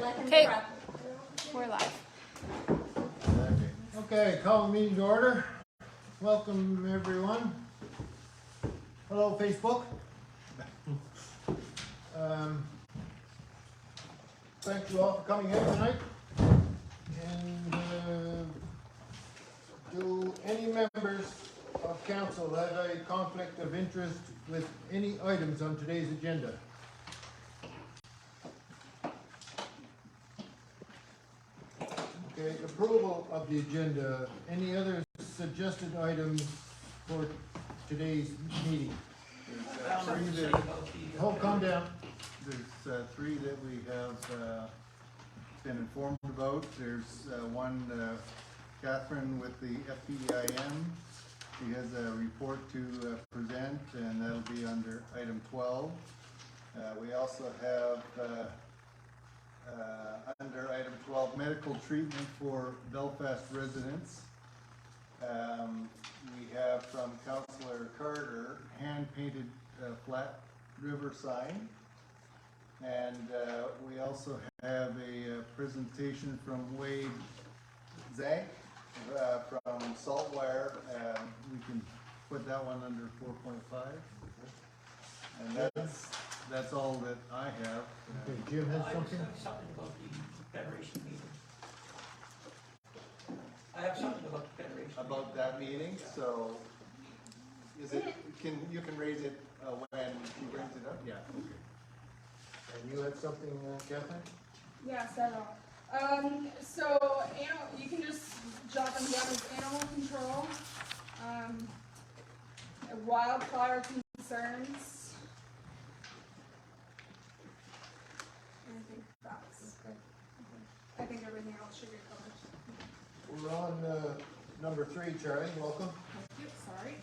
Okay, we're live. Okay, call the meeting to order. Welcome, everyone. Hello, Facebook. Thank you all for coming in tonight. And do any members of council have a conflict of interest with any items on today's agenda? Okay, approval of the agenda. Any other suggested items for today's meeting? Calm down. There's three that we have been informed about. There's one, Catherine with the FPEIM. She has a report to present, and that'll be under item 12. We also have under item 12, medical treatment for Belfast residents. We have from Councillor Carter, hand-painted flat river sign. And we also have a presentation from Wade Zank from Saltwire. We can put that one under 4.5. And that's all that I have. Okay, Jim has something? I have something about the Federation meeting. I have something about the Federation. About that meeting, so is it? You can raise it when she brings it up. Yeah. Okay. And you have something, Catherine? Yeah, several. So you can just jot them down as animal control, wildfire concerns. I think everything else should be covered. We're on number 3, Charlie. Welcome. Thank you. Sorry.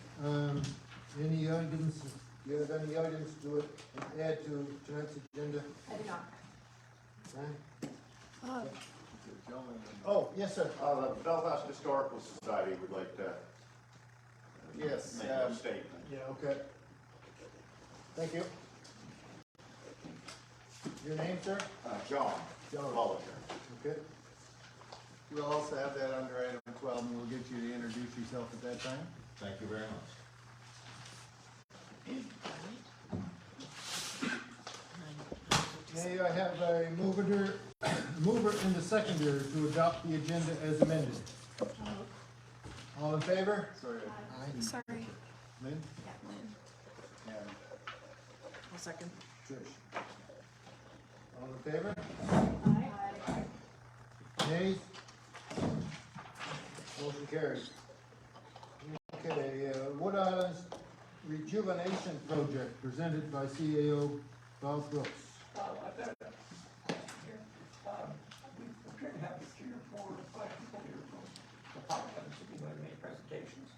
Any items? Do you have any items to add to tonight's agenda? I do not. Okay. Oh, yes, sir. The Belfast Historical Society would like to Yes. make a statement. Yeah, okay. Thank you. Your name, sir? John John. Holliger. Okay. We'll also have that under item 12, and we'll get you to introduce yourself at that time. Thank you very much. May I have a mover and a seconder to adopt the agenda as amended? All in favor? Sorry. Sorry. Lynn? Yeah, Lynn. And I'll second. Trish. All in favor? Aye. Nays? Motion carries. Okay, Wood Islands Rejuvenation Project presented by CAO Bob Brooks. I've got it here. We appear to have 3 or 4 or 5 people here from the public that are going to make presentations.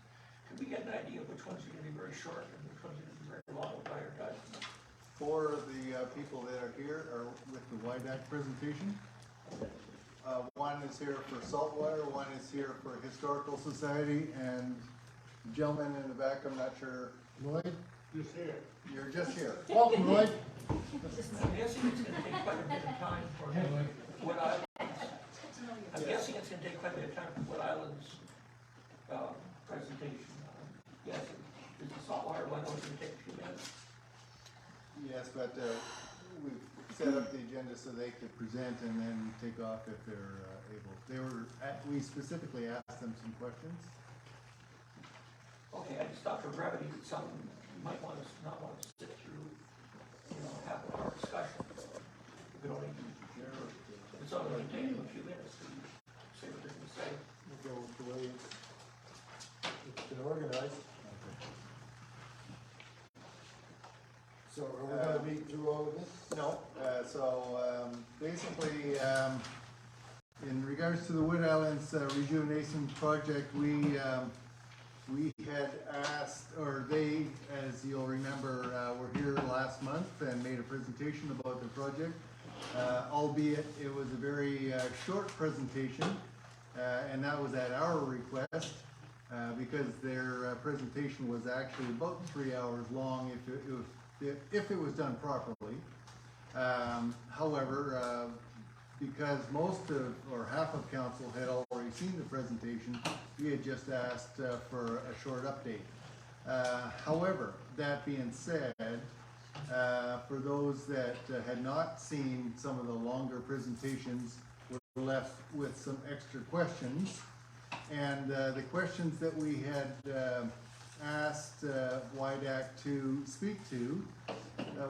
Could we get an idea of which ones are going to be very short and which ones are going to be very long with our guys? 4 of the people that are here are with the WIDAC presentation. One is here for Saltwater, one is here for Historical Society, and the gentleman in the back, I'm not sure. Lloyd? Just here. You're just here. Welcome, Lloyd. I'm guessing it's going to take quite a bit of time for Wood Islands. I'm guessing it's going to take quite a bit of time for Wood Islands presentation. Yes, is the saltwater one going to take a few minutes? Yes, but we've set up the agenda so they could present and then take off if they're able. We specifically asked them some questions. Okay, I just thought for brevity, something you might want to not want to sit through, have our discussion. You could only it's only going to take them a few minutes to say what they're going to say. We'll go with the way it's been organized. So are we going to read through all of this? No, basically, in regards to the Wood Islands Rejuvenation Project, we had asked, or they, as you'll remember, were here last month and made a presentation about the project, albeit it was a very short presentation, and that was at our request, because their presentation was actually about 3 hours long if it was done properly. However, because most of, or half of council had already seen the presentation, we had just asked for a short update. However, that being said, for those that had not seen some of the longer presentations, we're left with some extra questions. And the questions that we had asked WIDAC to speak to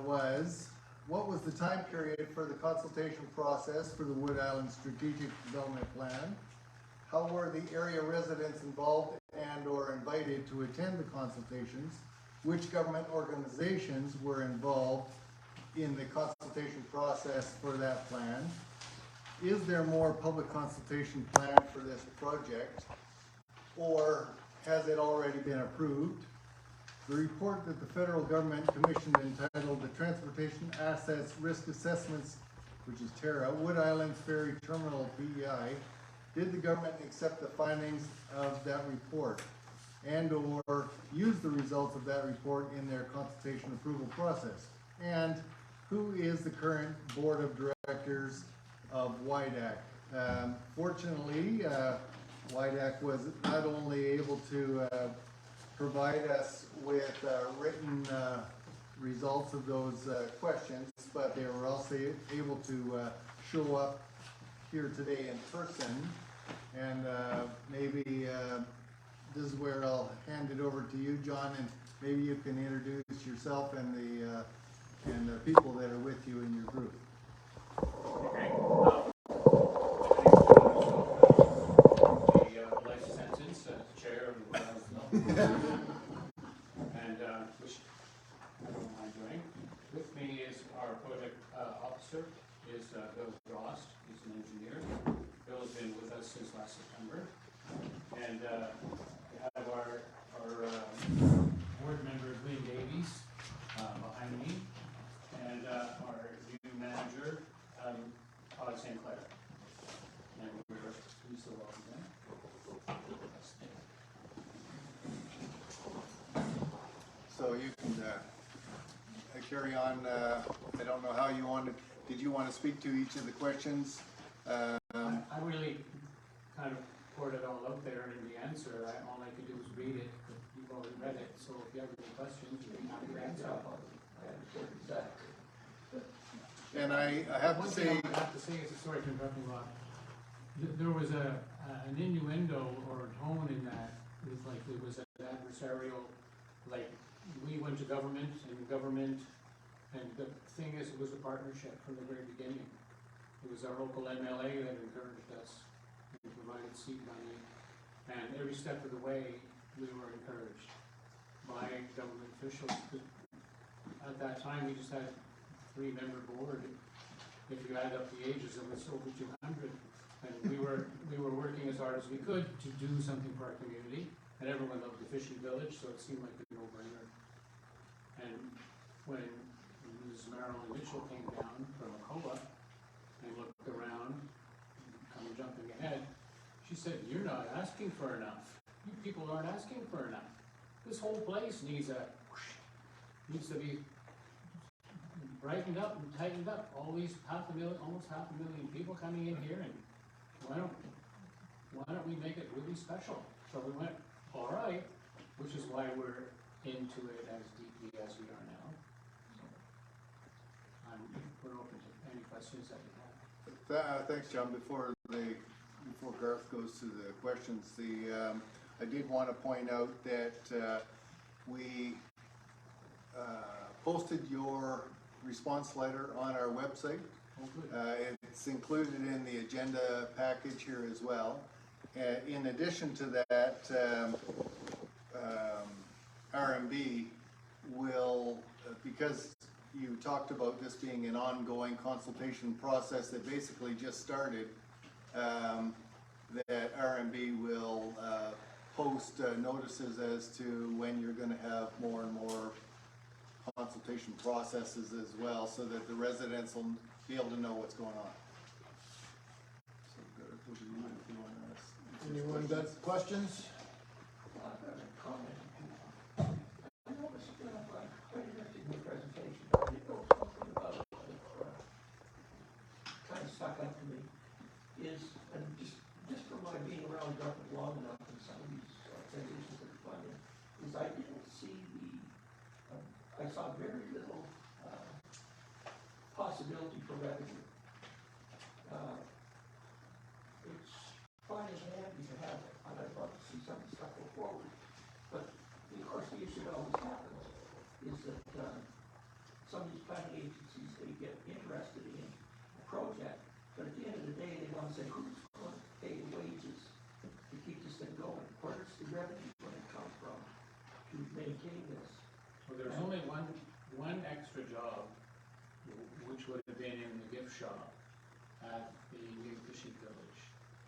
was, what was the time period for the consultation process for the Wood Island Strategic Development Plan? How were the area residents involved and or invited to attend the consultations? Which government organizations were involved in the consultation process for that plan? Is there more public consultation planned for this project? Or has it already been approved? The report that the federal government commissioned entitled the Transportation Assets Risk Assessments, which is TARA, Wood Island Ferry Terminal PEI, did the government accept the findings of that report and or use the results of that report in their consultation approval process? And who is the current board of directors of WIDAC? Fortunately, WIDAC was not only able to provide us with written results of those questions, but they were also able to show up here today in person. And maybe this is where I'll hand it over to you, John, and maybe you can introduce yourself and the people that are with you in your group. The life sentence, chair of the Wood Island Development. And which I don't mind doing. With me is our project officer, is Bill Rost. He's an engineer. Bill's been with us since last September. And we have our board member, Glenn Davies, behind me. And our new manager, Todd St. Clair. And we're pleased to welcome them. So you can carry on. I don't know how you wanted. Did you want to speak to each of the questions? I really kind of poured it all out there in the answer. All I could do was read it, but you've already read it. So if you have any questions, you'd be happy to answer. And I have to One say, thing I have to say is, sorry for interrupting, Rob. There was an innuendo or a tone in that. It was like it was an adversarial, like we went to government, and the thing is, it was a partnership from the very beginning. It was our local MLA that encouraged us and provided seed money, and every step of the way, we were encouraged by government officials. At that time, we just had a 3-member board. If you add up the ages, it was over 200, and we were working as hard as we could to do something for our community. And everyone loved the fishing village, so it seemed like a no-brainer. And when Ms. Marilyn Mitchell came down from Alcoa and looked around, jumping ahead, she said, "You're not asking for enough. You people aren't asking for enough. This whole place needs to be brightened up and tightened up. All these almost half a million people coming in here, and why don't we make it really special?" So we went, all right, which is why we're into it as deeply as we are now. We're open to any questions that you have. thanks, John. Before Garth goes to the questions, I did want to point out that we posted your response letter on our website. Oh, good. It's included in the agenda package here as well. In addition to that, RMB will, because you talked about this being an ongoing consultation process that basically just started, that RMB will post notices as to when you're going to have more and more consultation processes as well, so that the residents will be able to know what's going on. So, Garth, over to you if you want to ask. Anyone got questions? I've got a comment. I noticed quite interesting in the presentation, it goes something about kind of stuck up to me is, and just from my being around government long enough and some of these organizations that are funded, is I didn't see I saw very little possibility for revenue. It's fine and handy to have it, and I'd love to see some of the stuff go forward. But of course, the issue that always happens is that some of these planning agencies, they get interested in a project, but at the end of the day, they want to say, who's going to pay the wages to keep this thing going? Where's the revenue going to come from to maintain this? Well, there's only one extra job, which would have been in the gift shop at the new fishing village.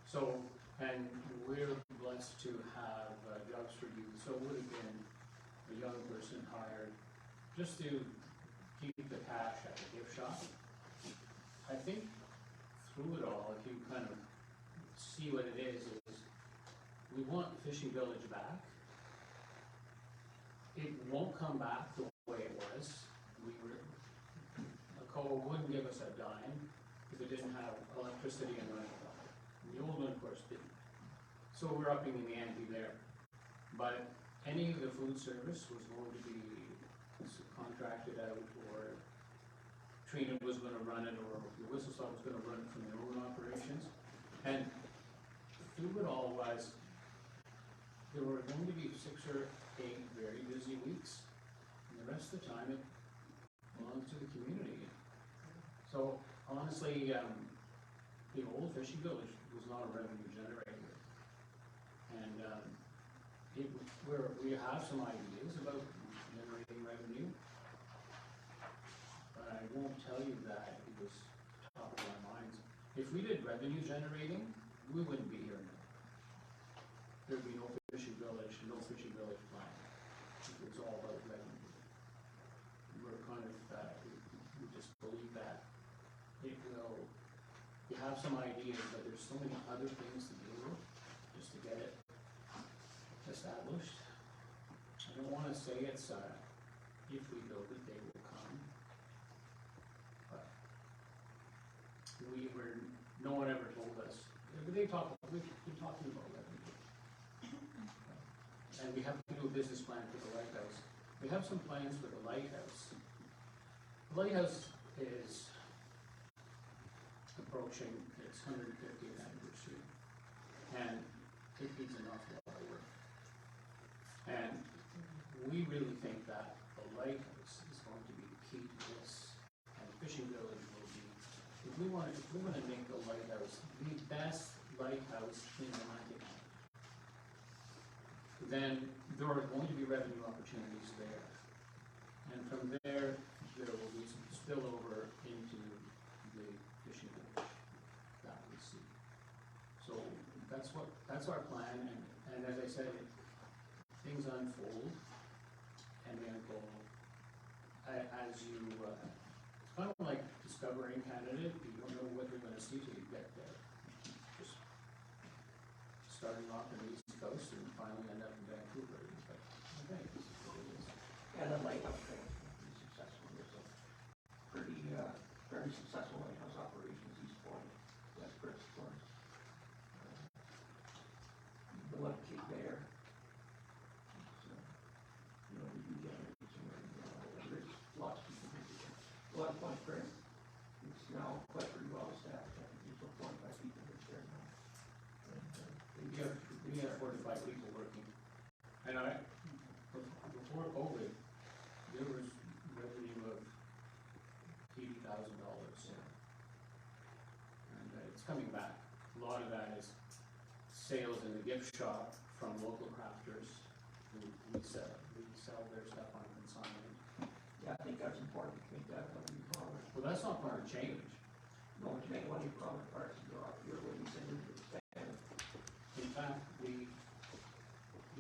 So, and we're blessed to have jobs for youth, so it would have been a young person hired just to keep the cash at the gift shop. I think through it all, if you kind of see what it is we want the fishing village back. It won't come back the way it was. Alcoa wouldn't give us a dime if it didn't have electricity and running water. The old one, of course, didn't. So we're upping the ante there. But any of the food service was going to be contracted out, or Trina was going to run it, or the whistle stop was going to run it from their own operations. And through it all was, there were going to be 6 or 8 very busy weeks, and the rest of the time it belongs to the community. So honestly, the old fishing village was not a revenue generator, and we have some ideas about generating revenue, but I won't tell you that it was top of our minds. If we did revenue generating, we wouldn't be here now. There'd be no fishing village plan. It was all about revenue. We're kind of, we just believe that it will, you have some ideas, but there's so many other things to do just to get it established. I don't want to say it's, if we build it, they will come. But no one ever told us. We've been talking about revenue. And we have to do a business plan for the lighthouse. We have some plans for the lighthouse. The lighthouse is approaching its 150th anniversary, and it needs an awful lot of work. And we really think that the lighthouse is going to be the key to this, and the fishing village will be. If we want to make the lighthouse the best lighthouse in Atlantic, then there are going to be revenue opportunities there. And from there will be some spillover into the fishing village that we see. So that's our plan, and as I said, things unfold and they unfold as you, it's kind of like discovering Canada. You don't know what you're going to see till you get there. Just starting off on the East Coast and finally end up in Vancouver. But okay, this is what it is. And the lighthouse thing has been successful. There's a pretty, very successful lighthouse operations East Point, West Chris, of course. The one at Cape Bear. We do generate some revenue. There's lots of people who do it. A lot of Point Prairie. It's now quite pretty well established. I think there's about 45 people that there now. And, We have 45 people working. And before COVID, there was revenue of $80,000. And it's coming back. A lot of that is sales in the gift shop from local crafters who sell their stuff on consignment. yeah, I think that's important to make that one of your prominent. Well, that's not going to change. No, to make one of your prominent parts of your way you send it to the stand. In fact, the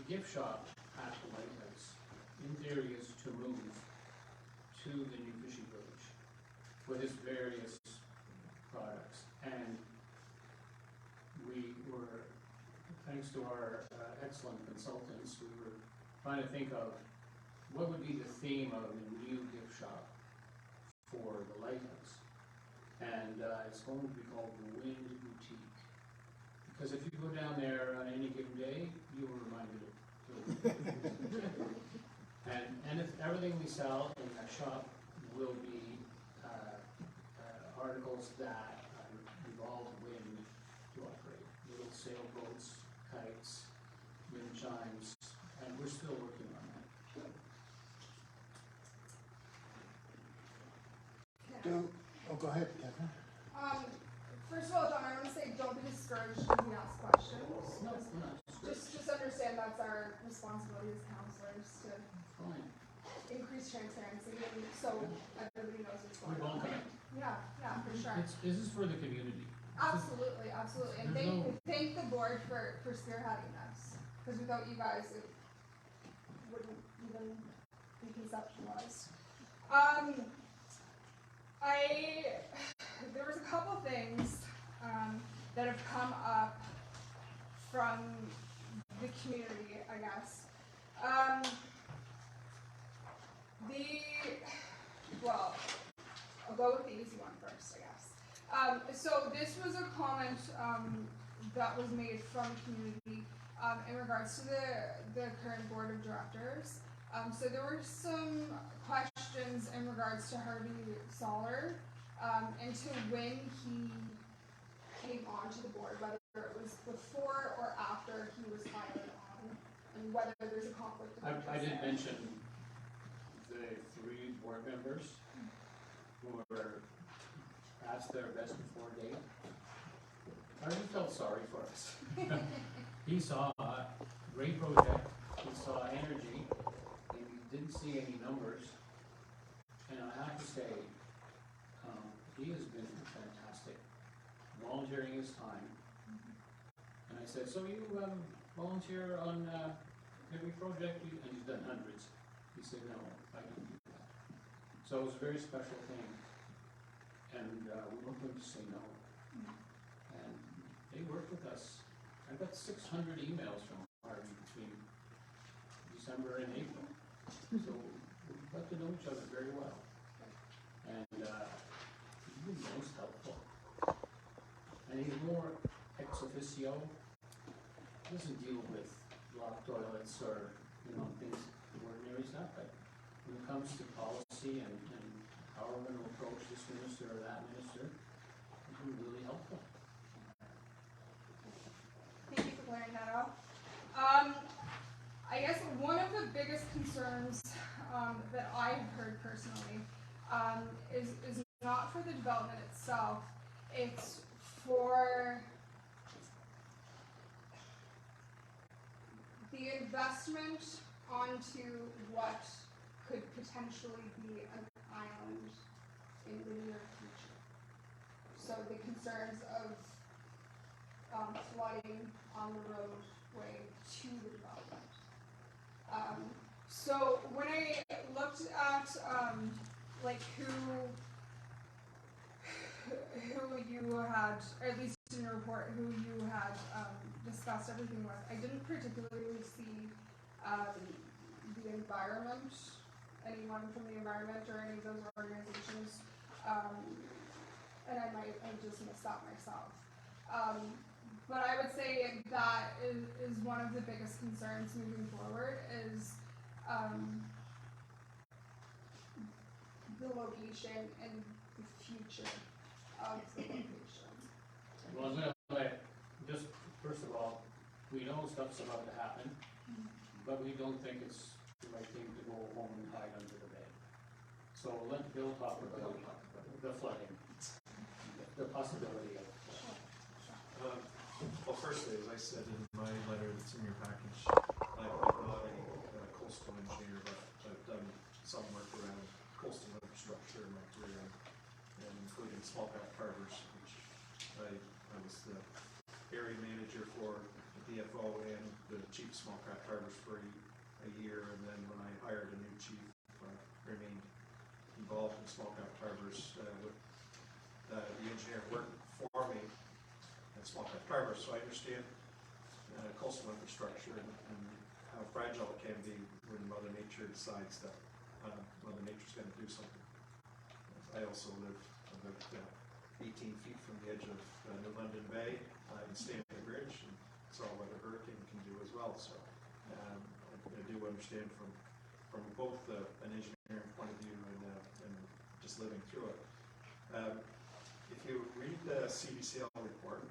gift shop at the lighthouse, in theory, is to move to the new fishing village with its various products. And we were, thanks to our excellent consultants, we were trying to think of what would be the theme of the new gift shop for the lighthouse. And it's going to be called the Wind Boutique. Because if you go down there on any given day, you are reminded of and if everything we sell in that shop will be articles that involve wind to operate. Little sailboats, kites, wind chimes, and we're still working on that. Go ahead, Catherine. First of all, John, I want to say don't be discouraged when we ask questions. No, we're not. Just understand that's our responsibility as counselors to Fine. increase transparency and so everybody knows what's going We've all on. done it. Yeah, for sure. This is for the community. Absolutely. And There's thank the board for spearheading this. Because without you guys, it wouldn't even be conceptualized. There was a couple things that have come up from the community, I guess. I'll go with the easy one first, I guess. So this was a comment that was made from the community in regards to the current board of directors. So there were some questions in regards to Harvey Soller and to when he came onto the board, whether it was before or after he was hired on, and whether there's a conflict of interest. I did there. mention the 3 board members who were past their best before date. Harvey felt sorry for us. He saw a great project, he saw energy, and he didn't see any numbers. And I have to say, he has been fantastic, volunteering his time. And I said, so you volunteer on every project? And he's done hundreds. He said, no, I don't do that. So it was a very special thing. And we weren't going to say no. And they worked with us. I got 600 emails from Harvey between December and April. So we got to know each other very well. And he's been most helpful. And he's more ex officio. He doesn't deal with locked toilets or, things, ordinary stuff. But when it comes to policy and how we're going to approach this minister or that minister, he's been really helpful. Thank you for clearing that up. I guess one of the biggest concerns that I have heard personally is not for the development itself, it's for the investment onto what could potentially be an island in the near future. So the concerns of flooding on the roadway to the development. So when I looked at who you had, or at least in your report, who you had discussed everything with, I didn't particularly see the environment, anyone from the environment or any of those organizations, and I might have just missed that myself. But I would say that is one of the biggest concerns moving forward is the location and the future of the location. Well, I'm gonna just, first of all, we know stuff's about to happen, but we don't think it's the right thing to go home and hide under the bed. So let Bill talk about the flooding, the possibility of. Well, firstly, as I said in my letter that's in your package, I'm not a coastal engineer, but I've done some work around coastal infrastructure in my career, and including small cap harbors, which I was the area manager for the DFO and the chief small cap harbors for a year, and then when I hired a new chief, remained involved in small cap harbors with the engineer working for me at small cap harbors, so I understand coastal infrastructure and how fragile it can be when Mother Nature decides that Mother Nature's going to do something. I also live about 18 feet from the edge of New London Bay, and stay on the bridge, and saw what a hurricane can do as well. So I do understand from both an engineering point of view and just living through it. If you read the CDCL report,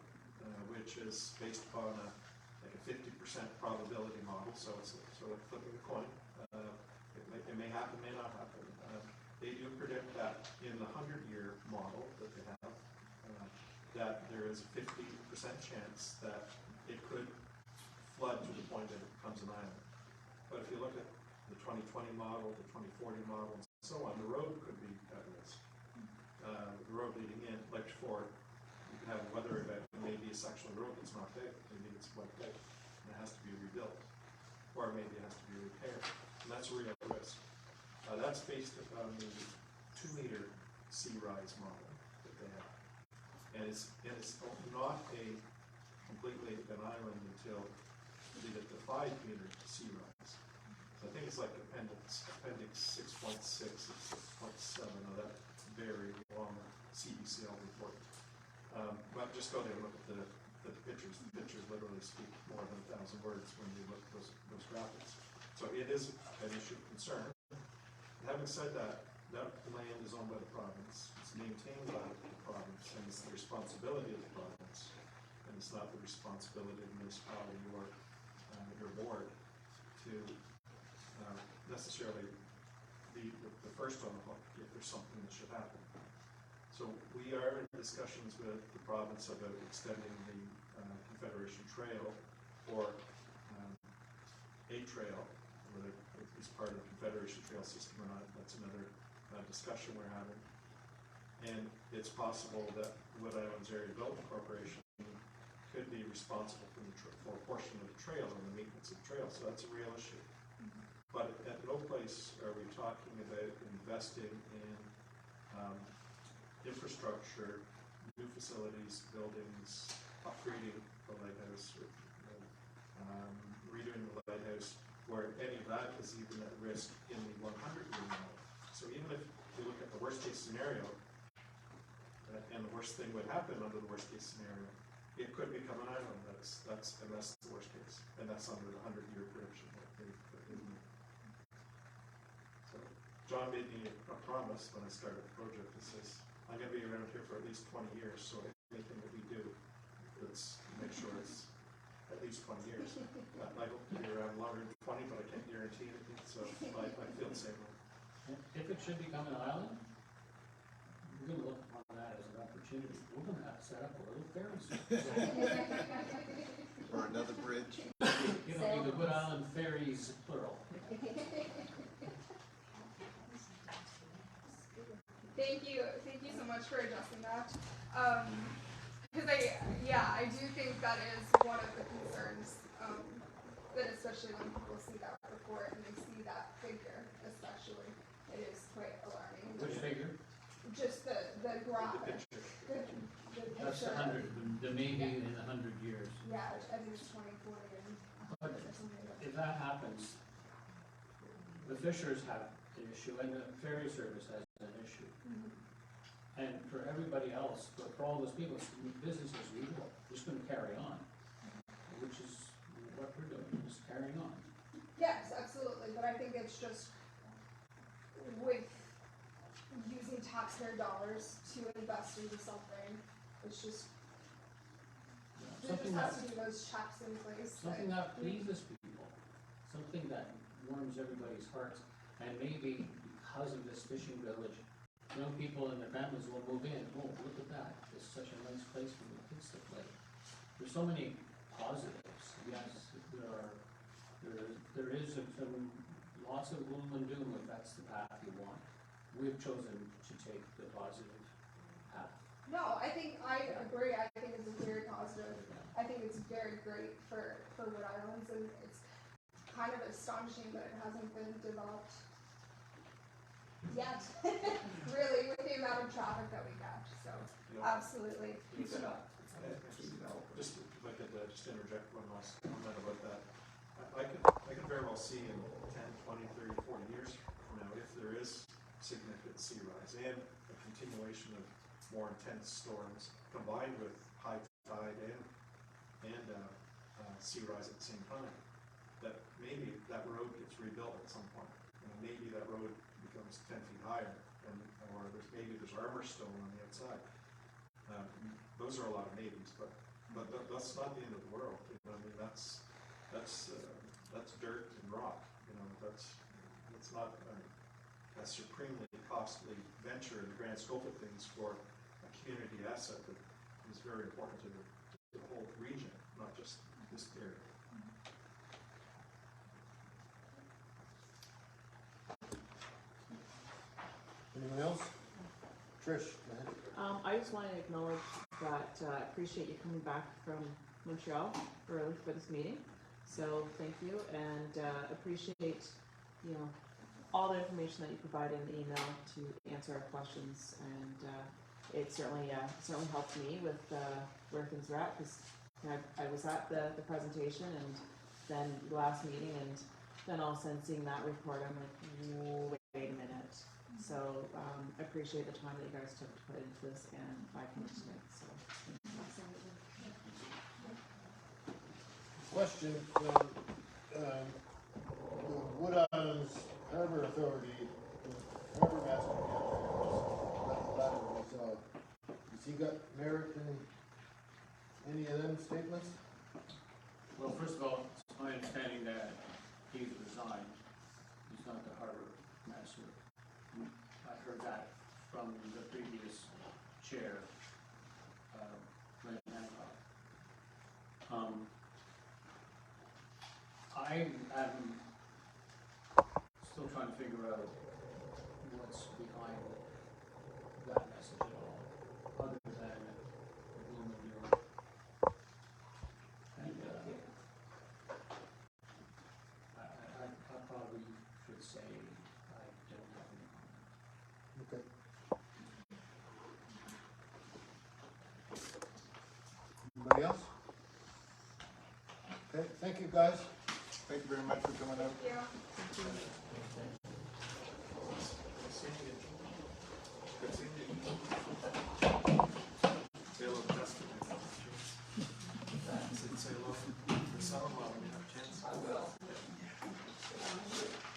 which is based upon a 50% probability model, so it's sort of flipping a coin. It may happen, may not happen. They do predict that in the 100-year model that they have, that there is a 50% chance that it could flood to the point that it becomes an island. But if you look at the 2020 model, the 2040 model, and so on, the road could be at risk. The road leading in, like before, you can have a weather event, and maybe a section of the road that's not there, maybe it's wiped out, and it has to be rebuilt, or maybe it has to be repaired, and that's a real risk. That's based on the 2-meter sea rise model that they have, and it's not a completely an island until they get the 5-meter sea rise. So I think it's like appendix 6.6 and 6.7 of that very long CDCL report. But just go there and look at the pictures. The pictures literally speak more than 1,000 words when you look at those graphics. So it is an issue of concern. Having said that, that land is owned by the province. It's maintained by the province, and it's the responsibility of the province, and it's not the responsibility of the municipality or your board to necessarily be the first on the hook if there's something that should happen. So we are in discussions with the province about extending the Confederation Trail, or a trail, whether it's part of the Confederation Trail system or not. That's another discussion we're having. And it's possible that Wood Islands Area Development Corporation could be responsible for a portion of the trail and the maintenance of the trail. So that's a real issue. But at no place are we talking about investing in infrastructure, new facilities, buildings, upgrading the lighthouse, or, redoing the lighthouse, where any of that is even at risk in the 100-year model. So even if you look at the worst case scenario, and the worst thing would happen under the worst case scenario, it could become an island. That's the worst case, and that's under the 100-year prediction that they made. So John made me a promise when I started the project. He says, I'm going to be around here for at least 20 years, so anything that we do, let's make sure it's at least 20 years. I hope to be around longer than 20, but I can't guarantee anything, so I feel the same way. If it should become an island, we're going to look upon that as an opportunity. We're going to have to set up a little ferry service. Or another bridge. It'll be the Wood Island Ferries, plural. Thank you so much for addressing that. Because I do think that is one of the concerns, that especially when people see that report and they see that figure, especially, it is quite alarming. Which figure? Just the graph. The picture. That's the 100, the maybe in 100 years. Yeah, I think it's 2040 and 100 or something like that. If that happens, the fishers have an issue and the ferry service has an issue. And for everybody else, but for all those people, it's business as usual, just going to carry on, which is what we're doing, just carrying on. Yes, absolutely, but I think it's just with using taxpayer dollars to invest into something, it's just, there just has to be those checks in place. Something that pleases people, something that warms everybody's hearts, and maybe because of this fishing village, young people and their families will move in. Oh, look at that, it's such a nice place for the kids to play. There's so many positives. Yes, there is some lots of gloom and doom if that's the path you want. We've chosen to take the positive path. No, I agree. I think it's very positive. I think it's very great for Wood Islands, and it's kind of astonishing that it hasn't been developed yet. Really, with the amount of traffic that we get. So, absolutely. Keep it up. Just if I could just interject one last comment about that. I could very well see in 10, 20, 30, 40 years from now, if there is significant sea rise and a continuation of more intense storms combined with high tide and sea rise at the same time, that maybe that road gets rebuilt at some point. You know, maybe that road becomes 10 feet higher, or maybe there's armor stone on the outside. Those are a lot of maybes, but that's not the end of the world. You know, I mean, that's dirt and rock. You know, that's not a supremely costly venture in the grand scope of things for a community asset that is very important to the whole region, not just this area. Anyone else? Trish, go ahead. I just want to acknowledge that I appreciate you coming back from Montreal early for this meeting. So thank you, and appreciate, you know, all the information that you provided in the email to answer our questions, and it certainly helped me with where things are at, because I was at the presentation and then the last meeting, and then all of a sudden seeing that report, I'm like, wait a minute. So I appreciate the time that you guys took to put into this and my commitment. So Question, the Wood Islands Harbor Authority, the Harbor Master, that letter we saw, has he got merit in any of them statements? Well, first of all, it's my understanding that he's resigned. He's not the harbor master. I heard that from the previous chair, Glenn Hancock. I am still trying to figure out what's behind that message at all, other than the gloom and doom. And I probably should say I don't have any comment. Okay. Anybody else? Okay, thank you, guys. Thank you very much for coming out. Yeah. Say hello to Dustin. Say hello to Salma when you have a chance. I will.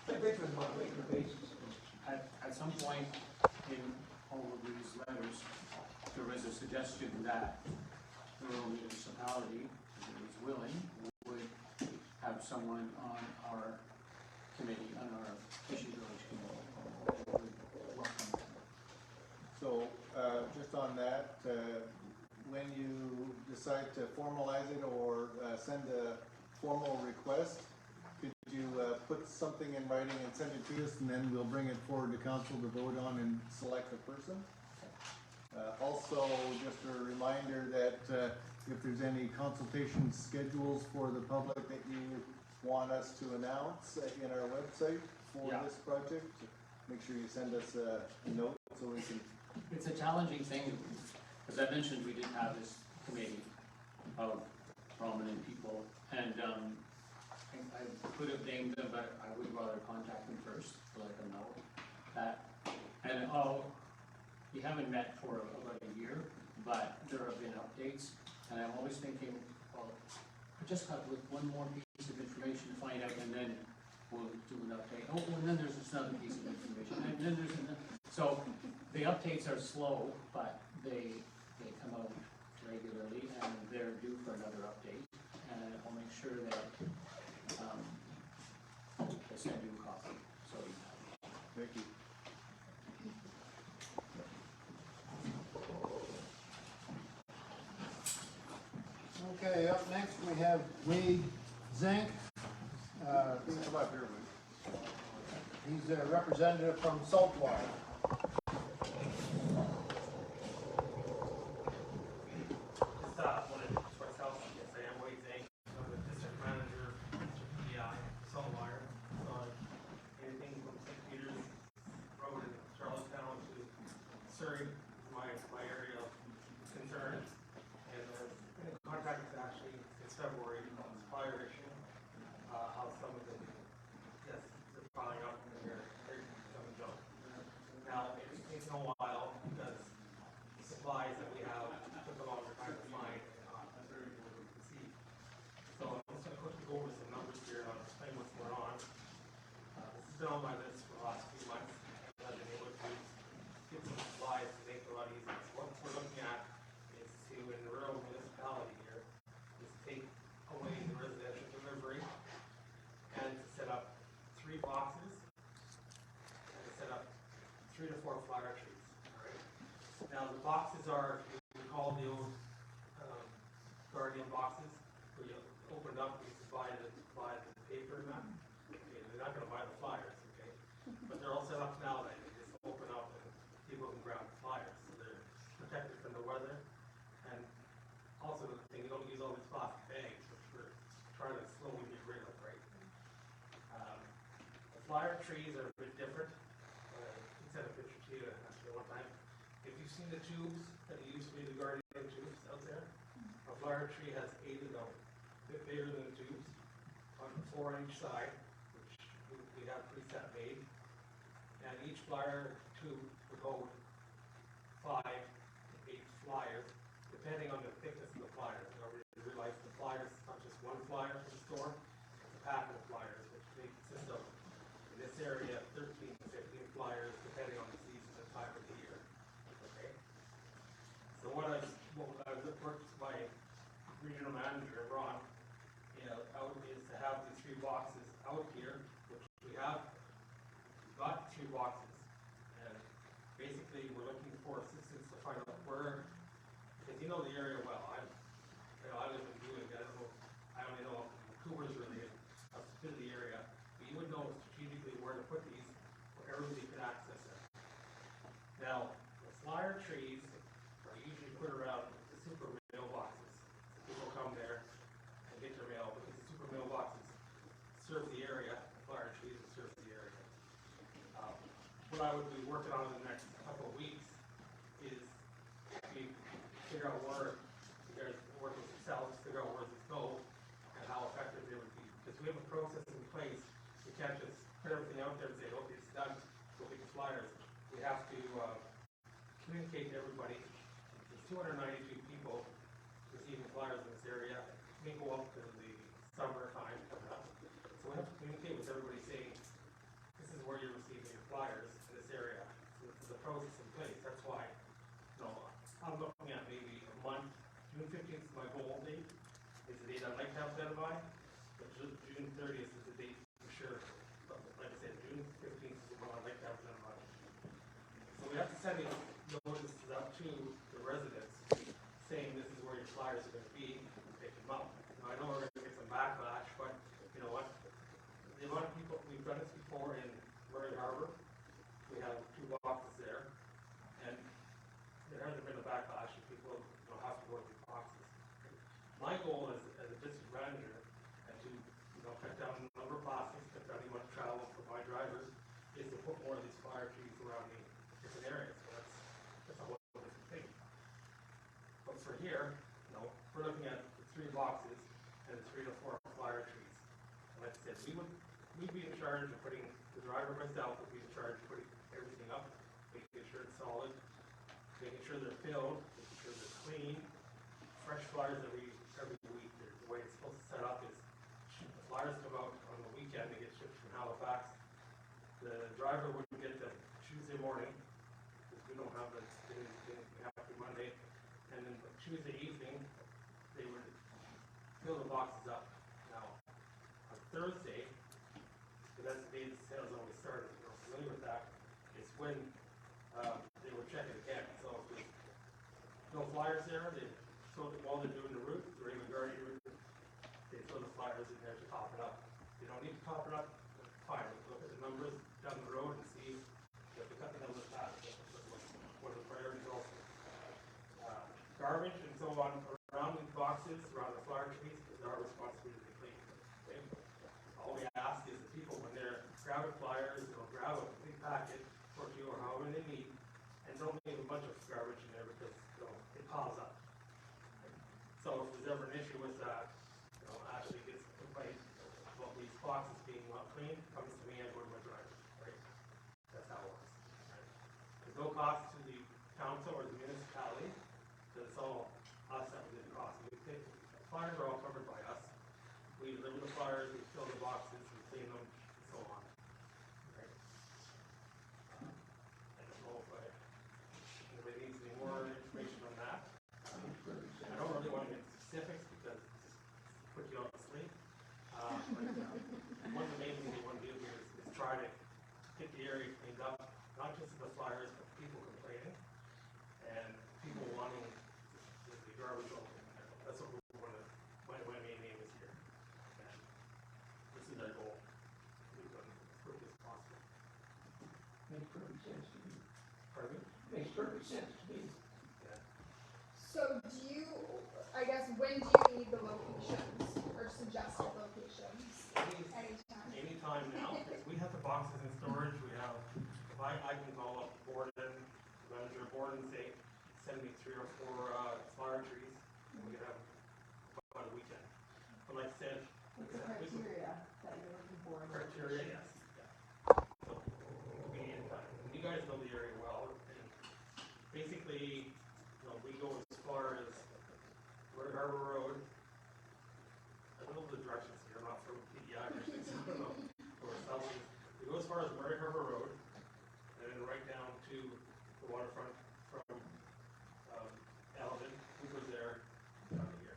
I think with my regular basis. At some point in all of these letters, there was a suggestion that the rural municipality, if it was willing, would have someone on our committee, on our fishing village committee, that would welcome them. So, just on that, when you decide to formalize it or send a formal request, could you put something in writing and send it to us, and then we'll bring it forward to council to vote on and select a person? Also, just a reminder that if there's any consultation schedules for the public that you want us to announce in our website for Yeah. this project, make sure you send us a note so we can. It's a challenging thing, as I mentioned, we did have this committee of prominent people, and I could have named them, but I would rather contact them first to let them know that. And we haven't met for about a year, but there have been updates, and I'm always thinking, well, I just got with one more piece of information to find out, and then we'll do an update. Oh, and then there's this other piece of information, and then there's another. So the updates are slow, but they come out regularly, and they're due for another update. And I'll make sure that I send you a copy, so you have it. Thank you. Okay, up next we have Wade Zank. Please come up here, Woody. He's a representative from Saltwater. Just wanted to introduce myself. Yes, I am Wade Zank. I'm the district manager of PI Saltwire. Anything from St. Peter's Road in Charlottetown to Surrey, my area of concern. And in contact with actually in February on this fire issue, how some of the, yes, they're piling up and they're ready to come and go. these boxes, where you open it up, you just buy the paper and that. Okay, they're not gonna buy the flyers, okay? But they're all set up now that you just open up and people can grab the flyers, so they're protected from the weather. And also the thing, you don't use all these plastic bags, which we're trying to slowly get rid of, right? The flyer trees are a bit different. I sent a picture to you actually one time. If you've seen the tubes that used to be the Guardian tubes out there, a flyer tree has 8 of them, a bit bigger than the tubes, on 4 on each side, which we have preset made. And each flyer tube would hold 5 to 8 flyers, depending on the thickness of the flyer. You know, we realize the flyers, it's not just one flyer for the store, it's a pack of flyers, which may consist of, in this area, 13 to 15 flyers, depending on the season and time of the year. Okay? So what I worked with my regional manager, Ron, out is to have these 3 boxes out here, which we have. We've got 2 boxes, and basically we're looking for assistance to find out where, because you know the area well. I live in Buick. I only know Vancouver's really a bit of the area, but you would know strategically where to put these, where everybody could access it. Now, the flyer trees are usually put around the super mailboxes. People come there and get their mail, because the super mailboxes serve the area, the flyer trees will serve the area. What I would be working on in the next couple of weeks is we figure out where you guys work with yourselves, figure out where these go and how effective they would be. Because we have a process in place. We can't just put everything out there and say, okay, it's done, go get the flyers. We have to communicate to everybody. There's 292 people receiving flyers in this area. It may go up to the summer time coming up. So we have to communicate with everybody saying, this is where you're receiving your flyers in this area. So there's a process in place. That's why, I'm looking at maybe a month. June 15th is my goal date. Is the date I'd like to have done by. But June 30th is the date for sure. But like I said, June 15th is the one I'd like to have done by. So we have to send these notices out to the residents saying this is where your flyers are going to be. Pick them up. Now, I know we're going to get some backlash, but you know what? The amount of people, we've done this before in Murray Harbor. We have 2 boxes there, and there hasn't been a backlash, and people have to go to these boxes. My goal as a district manager, and to cut down the number of plastics, cut down the amount of travel for my drivers, is to put more of these flyer trees around the different areas. So that's a whole different thing. But for here, we're looking at the 3 boxes and the 3 to 4 flyer trees. Like I said, we'd be in charge of putting, the driver myself would be in charge of putting everything up, making sure it's solid, making sure they're filled, making sure they're clean. Fresh flyers every week. The way it's supposed to set up is the flyers come out on the weekend, they get shipped from Halifax. The driver would get them Tuesday morning, because we don't have we have to Monday, and then Tuesday evening they would fill the boxes up. Now, on Thursday, because that's the day the sales always started, if you're familiar with that, is when they would check it again. So if there's no flyers there, while they're doing the route, the regular Guardian route, they throw the flyers in there to top it up. They don't need to top it up, fine. Look at the numbers down the road and see if they cut the numbers fast. What are the priorities also? Garbage and so on around these boxes, around the flyer trees, is our responsibility to clean. Okay? All we ask is the people, when they're grabbing flyers, grab a big packet or 2 or however they need, and don't leave a bunch of garbage in there because it piles up. So if there's ever an issue with that, Ashley gets a complaint about these boxes being not clean, comes to me, I go to my driver, right? That's how it works, right? There's no cost to the council or the municipality, because it's all us that we did the cost. The flyers are all covered by us. We deliver the flyers, we fill the boxes, we clean them, and so on, right? I don't know if anybody needs any more information on that. I don't really want to get specifics because it just puts you on sleep. But one of the main things we want to do here is try to get the area cleaned up, not just the flyers, but people complaining and people wanting the garbage open. That's what we want to said. What's the criteria that you're looking for in a Criteria, location? yes, yeah. So, you guys know the area well, and basically, we go as far as Roy Harbor Road. I don't know the directions here, I'm not from PEI or anything, so I don't know where south is. We go as far as Murray Harbor Road, and then right down to the waterfront from Alvin, Cooper's there, down to here.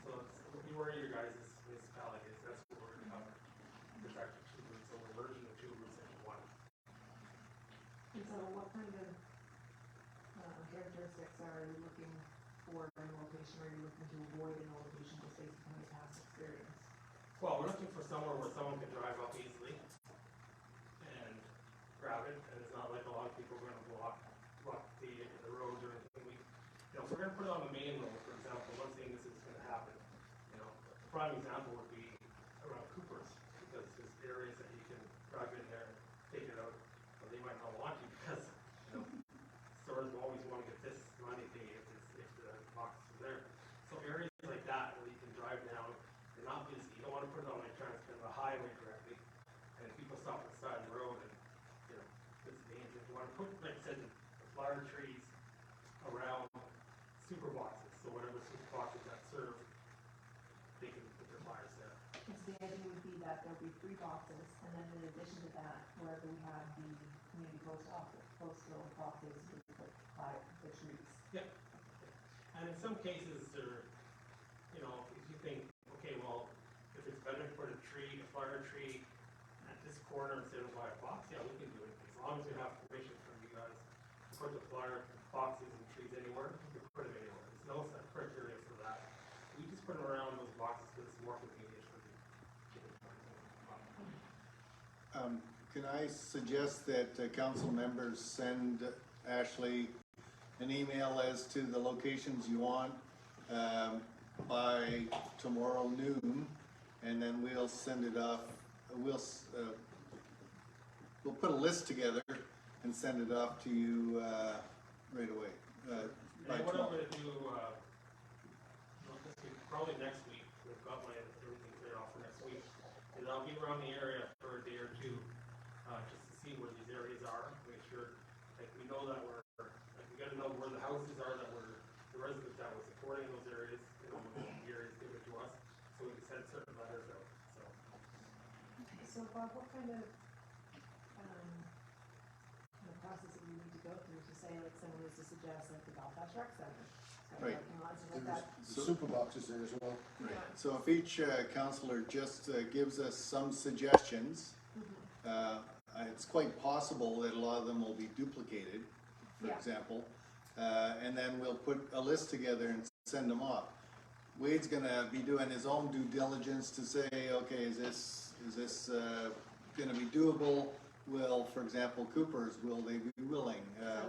So it's where your guys' municipality is, that's what we're gonna cover. There's actually two routes, so we're merging the two routes into one. And so what kind of characteristics are you looking for in a location, or are you looking to avoid in a location just based on your past experience? Well, we're looking for somewhere where someone can drive up easily and grab it, and it's not like a lot of people are gonna block the roads or anything. If we're gonna put it on the main road, for example, one thing this is gonna happen, a prime example would be around Cooper's, because there's areas that you can drive in there and take it out, but they might not want to, because, stores will always wanna get this money paid if the box is there. So areas like that where you can drive down, they're not busy, you don't wanna put it on like kind of a highway directly, and people stop on the side of the road and, it's dangerous. You wanna put, like I said, the flower trees around super boxes, so whatever super boxes that serve, they can put their flyers there. So the idea would be that there'll be 3 boxes, and then in addition to that, wherever we have the community post office, postal boxes, we put the trees. Yep. And in some cases, there, if you think, okay, well, if it's better to put a flyer tree at this corner instead of by a box, yeah, we can do it. As long as we have permission from you guys to put the flyer boxes and trees anywhere, we can put them anywhere. There's no set criteria for that. We just put them around those boxes because it's more convenient for the Can I suggest that council members send Ashley an email as to the locations you want by tomorrow noon, and then we'll send it off. We'll put a list together and send it off to you right away. By And what I'm tomorrow. gonna do, not this week, probably next week, we've got everything cleared off for next week, is I'll be around the area for a day or two, just to see where these areas are, make sure, we know that we gotta know where the houses are that were, the residents that were supporting those areas, when the areas given to us, so we can send certain letters out, so. So Bob, what kind of process that we need to go through to say, like, someone was to suggest, like, the Belfast Rec Center? Right. Parking lots and like There's that. the super boxes there as well. Right. So if each councillor just gives us some suggestions, it's quite possible that a lot of them will be duplicated, for Yeah. example, and then we'll put a list together and send them off. Wade's gonna be doing his own due diligence to say, okay, is this gonna be doable? Will, for example, Cooper's, will they be willing,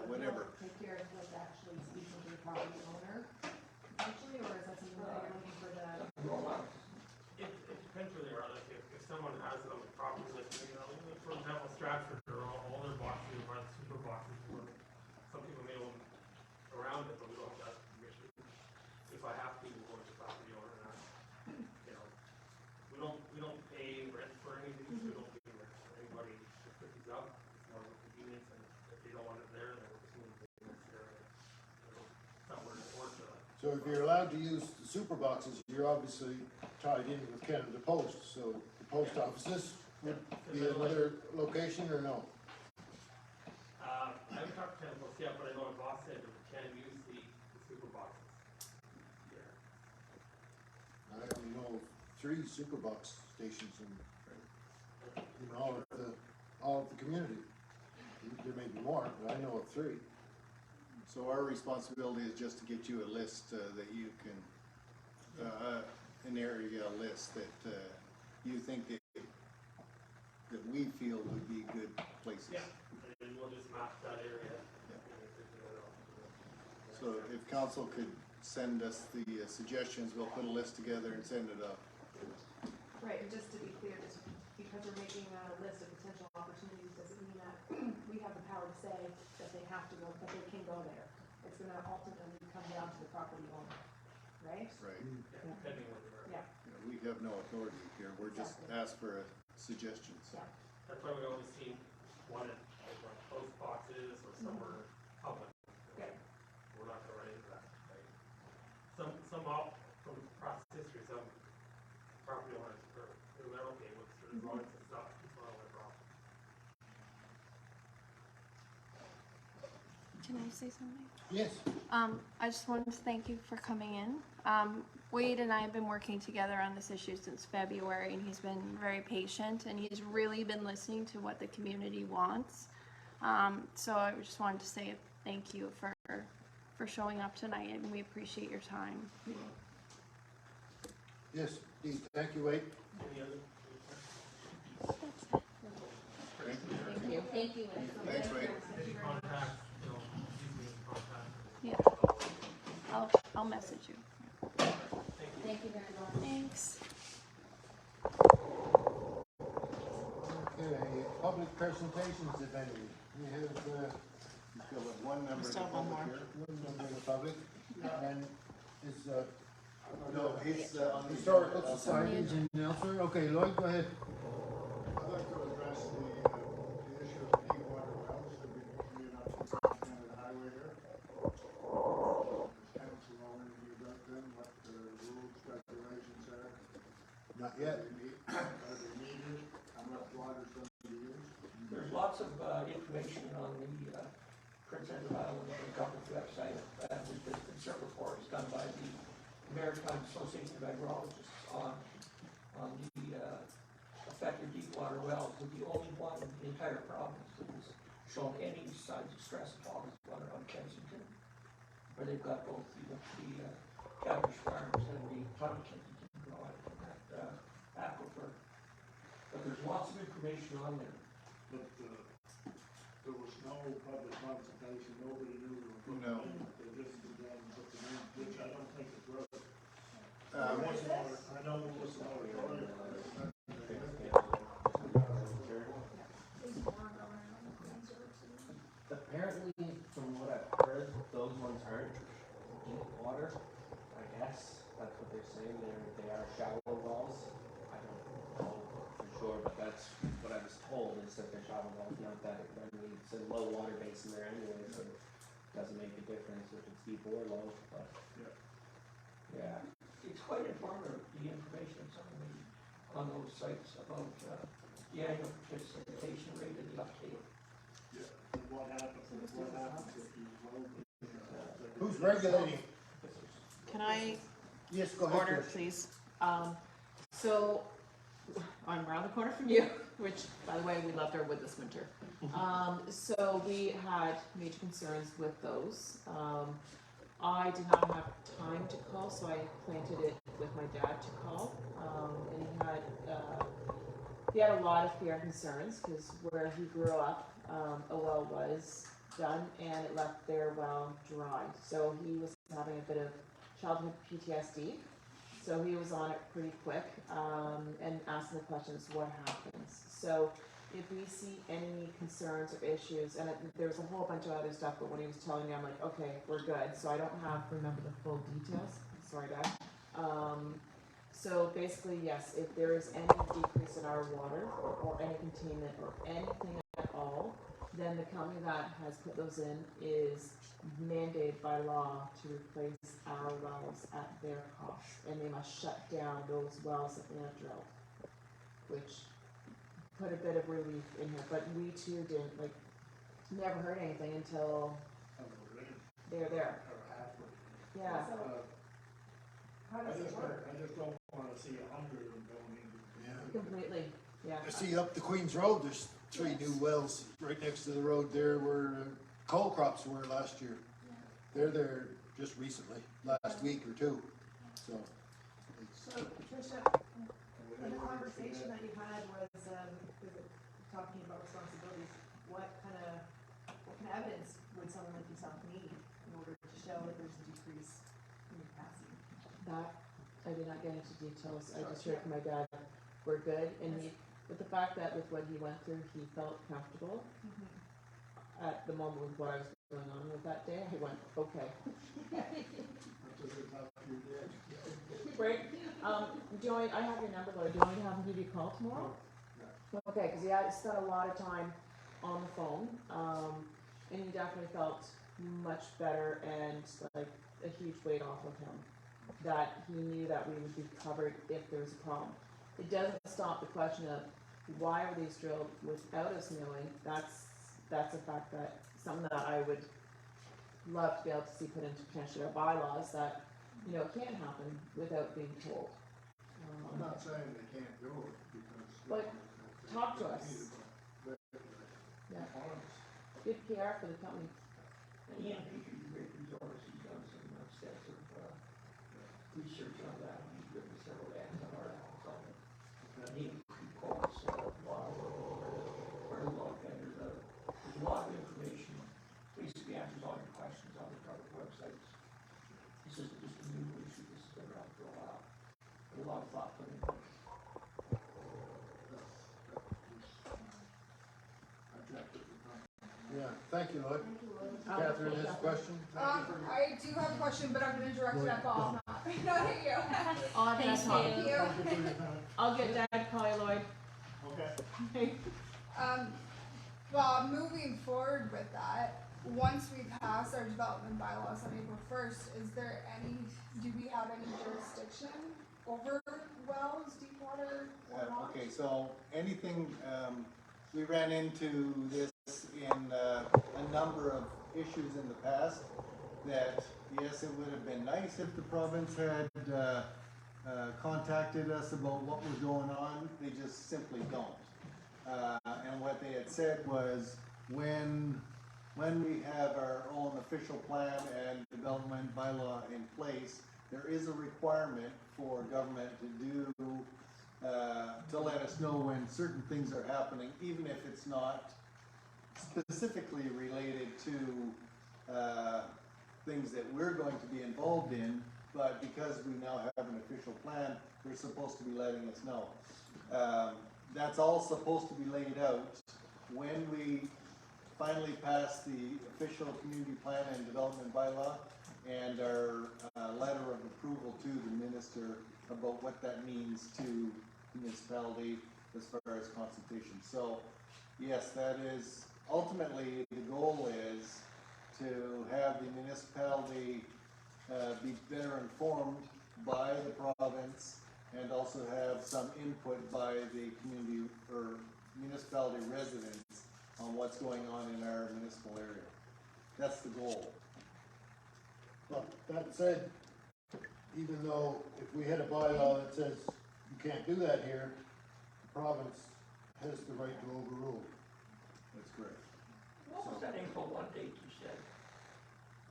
whatever. So take care of like actually speaking to the property owner, potentially, or is that something that you're looking for the? It depends where they are, like if someone has them properly, like, for example, Stratford, all their boxes are the super boxes, where some people may own around it, but we don't have that permission. If I have to, we'll go to the property owner and ask, we don't pay rent for anything, so we don't pay rent for anybody to put these up, it's more of a convenience, and if they don't want it there, then we'll just move it to the next area. It's not where it's worth it. So if you're allowed to use the super boxes, you're obviously tied in with Canada Post, so the post offices would be another location or no? I haven't talked to Canada Post yet, but I know in Boston, we can use the super boxes. Yeah. I only know of 3 super box stations in all of the community. There may be more, but I know of 3. So our responsibility is just to get you a list that you can, an area list that you think that we feel would be good places. Yeah, and we'll just map that area. So if council could send us the suggestions, we'll put a list together and send it up. Right, and just to be clear, just because we're making a list of potential opportunities, doesn't mean that we have the power to say that they have to go, that they can go there. It's gonna ultimately come down to the property owner, right? Right. Yeah, depending where they are. Yeah. We have no authority here, we're just asked for suggestions. That's why we always see one at like where post boxes or somewhere public. Okay. We're not gonna run into that, right? Some out from past history, some property owners are, they're okay with certain drawings and stuff, it's not a problem. Can I say something? Yes. I just wanted to thank you for coming in. Wade and I have been working together on this issue since February, and he's been very patient, and he's really been listening to what the community wants. So I just wanted to say thank you for showing up tonight, and we appreciate your time. Yes, Dean, thank you, Wade. Any other? Thank you. Thank you. Thanks, Wade. Any contact, you know, please be in contact. Yeah. I'll message you. Thank you very much. Thanks. Okay, public presentations, if any. We have, We still have one member of the Still have one public more. here. one member of the public, and is, No, he's on the. Historical Society's announcer. Okay, Lloyd, go ahead. I'd like to address the issue of deep water wells that we've been cleaning up on the highway there. Does council know anything about them, what the rules, regulations are? Not yet. Are they needed? How much water is going to be used? There's lots of information on the Prince Edward Island government website. There's been several reports done by the Maritime Association of Hydrologists on the effect of deep water wells. With the only one in the entire province that has shown any signs of stress at all is one around Kensington, where they've got both the Cavendish Farms and the town of Kensington drawing from that aquifer. But there's lots of information on there. But there was no public consultation, nobody knew they were putting No. it in. They just began to put them in, which I don't think is right. I know there was a moratorium on it. Apparently, from what I've heard, those ones aren't deep water. I guess that's what they're saying. They are shallow wells. I don't know for sure, but that's what I was told is that they're shallow wells. Not that it it's a low water basin there anyway, so it doesn't make a difference if it's deep or low. But yeah, It's quite informative, the information on those sites about the annual participation rate and the uptake. And what happens if you load it? Who's regulating? Can I Yes, go ahead. order, Trish. please? So I'm around the corner from you, which, by the way, we loved our wood this winter. So we had major concerns with those. I did not have time to call, so I planted it with my dad to call. And he had a lot of fear and concerns because where he grew up, a well was done and it left their well dry. So he was having a bit of childhood PTSD. So he was on it pretty quick and asking the questions, what happens? So if we see any concerns or issues, and there's a whole bunch of other stuff, but when he was telling me, I'm like, okay, we're good. So I don't remember the full details. Sorry, Dad. So basically, yes, if there is any decrease in our water or any containment or anything at all, then the company that has put those in is mandated by law to replace our wells at their cost, and they must shut down those wells that they have drilled, which put a bit of relief in here. But we too didn't never heard anything until they're there. Yeah. I just don't wanna see 100 of them going in. Completely. Yeah. I see up the Queen's Road, there's 3 new wells right next to the road there where coal crops were last year. They're there just recently, last week or 2. So, So, Tricia, in the conversation that you had was, talking about responsibilities, what kind of evidence would someone like yourself need in order to show that there's a decrease in capacity? That, I did not get into details. I just heard from my dad, we're good. And with the fact that with what he went through, he felt comfortable. At the moment with what I was going on with that day, I went, okay. Right? Do you want, I have your number, Lloyd, do you want me to have him give you a call tomorrow? Okay, cause he had spent a lot of time on the phone, and he definitely felt much better and like a huge weight off of him. That he knew that we would be covered if there was a problem. It doesn't stop the question of why were these drilled without us knowing. That's a fact that, something that I would love to be able to see put into potentially our bylaws, that, you know, it can't happen without being told. I'm not saying they can't do it, because. But talk to us. Yeah. Good PR for the company. And Ian Petrie, the great resource, he's done some extensive, research on that, and he's written several excellent articles on it. And he quotes, a lot of vendors, there's a lot of information, basically answers all your questions on the public websites. This isn't just a new issue, this has been around for a while, but a lot of thought put into it. Yeah, thank you, Lloyd. Thank you, Lloyd. Catherine has a question? I do have a question, but I'm gonna direct it at Bob, not at you. I'll have Thank Dad call you. Thank you. Thank you for your time. I'll get Dad to call you, Lloyd. Okay. Bob, moving forward with that, once we pass our development bylaws on April 1st, do we have any jurisdiction over wells, deep water, or not? Okay, so anything, we ran into this in a number of issues in the past, that yes, it would have been nice if the province had contacted us about what was going on. They just simply don't. And what they had said was, when we have our own official plan and development bylaw in place, there is a requirement for government to do, to let us know when certain things are happening, even if it's not specifically related to things that we're going to be involved in, but because we now have an official plan, they're supposed to be letting us know. That's all supposed to be laid out when we finally pass the official community plan and development bylaw and our letter of approval to the minister about what that means to municipality as far as consultation. So yes, that is ultimately the goal, is to have the municipality be better informed by the province, and also have some input by the community or municipality residents on what's going on in our municipal area. That's the goal. Well, that said, even though if we had a bylaw that says you can't do that here, the province has the right to overrule. That's correct. What was that April 1 date you said?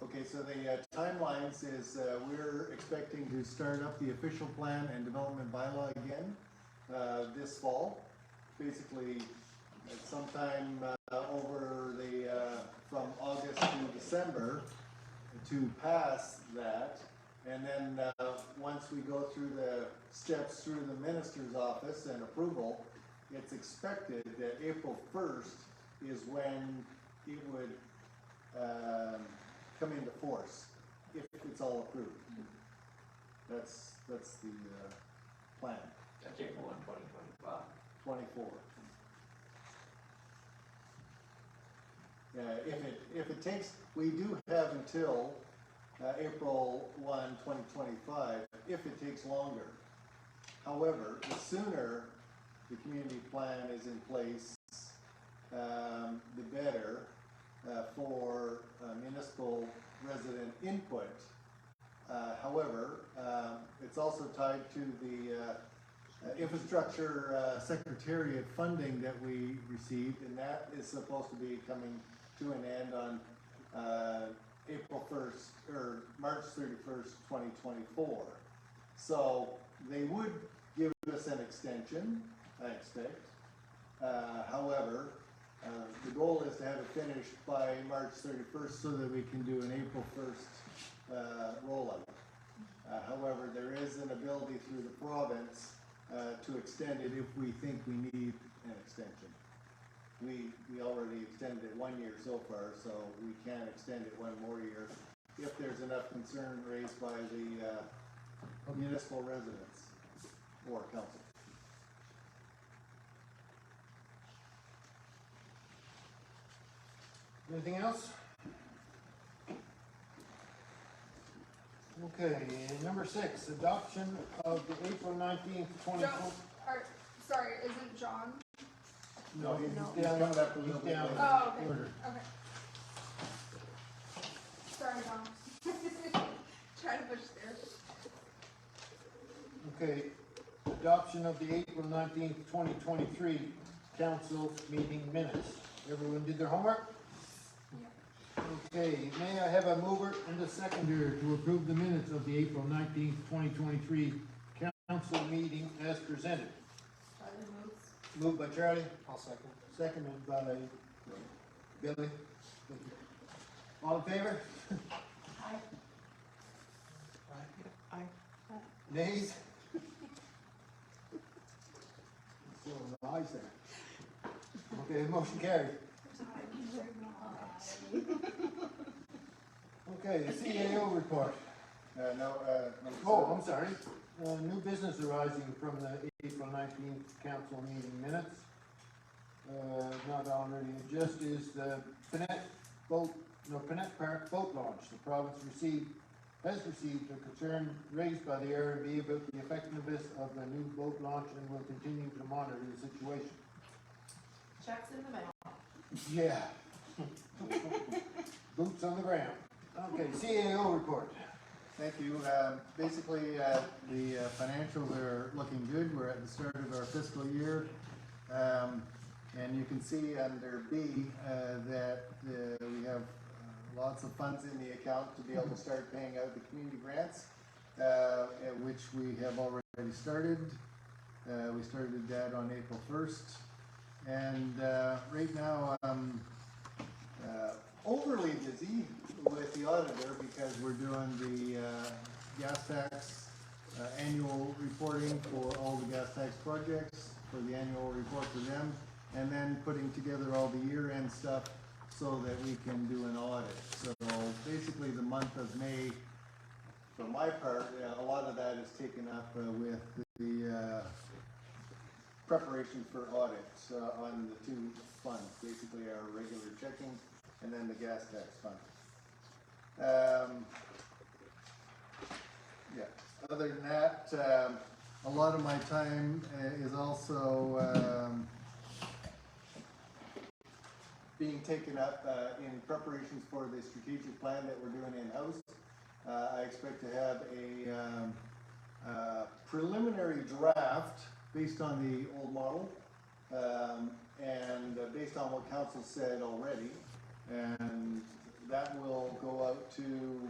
Okay, so the timelines is we're expecting to start up the official plan and development bylaw again this fall. Basically, sometime over the from August to December to pass that, and then once we go through the steps through the minister's office and approval, it's expected that April 1st is when it would come into force, if it's all approved. That's the plan. That's April 1, 2025. 24. If it takes, we do have until April 1, 2025, if it takes longer. However, the sooner the community plan is in place, the better for municipal resident input. However, it's also tied to the infrastructure secretariat funding that we received, and that is supposed to be coming to an end on April 1st or March 31st, 2024. So they would give us an extension, I expect. However, the goal is to have it finished by March 31st so that we can do an April 1st rollout. However, there is an ability through the province to extend it if we think we need an extension. We already extended it 1 year so far, so we can extend it 1 more year if there's enough concern raised by the municipal residents. or council. Anything else? Okay, number 6, adoption of the April 19th, 2020. John, or, sorry, isn't John? No, he's No. down, coming up a little bit Down. later. Oh, okay, Order. okay. Sorry, John. Trying to push through. Okay, adoption of the April 19th, 2023 council meeting minutes. Everyone did their homework? Okay, may I have a mover and a seconder to approve the minutes of the April 19th, 2023 council meeting as presented? Moved by Charlie. I'll second. Seconded by Billy. All in favor? Nays? So, ayes there. Okay, motion carried. Okay, the CAO report. Number Oh, 7. I'm sorry. New business arising from the April 19th council meeting minutes. Not already adjusted is the Pinette Park boat launch. The province has received a concern raised by the RMB about the effectiveness of the new boat launch and will continue to monitor the situation. Checks in the mail. Yeah. Boots on the ground. Okay, CAO report. Thank you. Basically, the financials are looking good. We're at the start of our fiscal year. And you can see under B that we have lots of funds in the account to be able to start paying out the community grants, which we have already started. We started that on April 1st. And right now, overly busy with the auditor because we're doing the gas tax annual reporting for all the gas tax projects, for the annual report for them, and then putting together all the year-end stuff so that we can do an audit. So basically the month of May, for my part, a lot of that is taken up with the preparation for audits on the two funds, basically our regular checking and then the gas tax fund. Yeah, other than that, a lot of my time is also being taken up in preparations for the strategic plan that we're doing in-house. I expect to have a preliminary draft based on the old model and based on what council said already. And that will go out to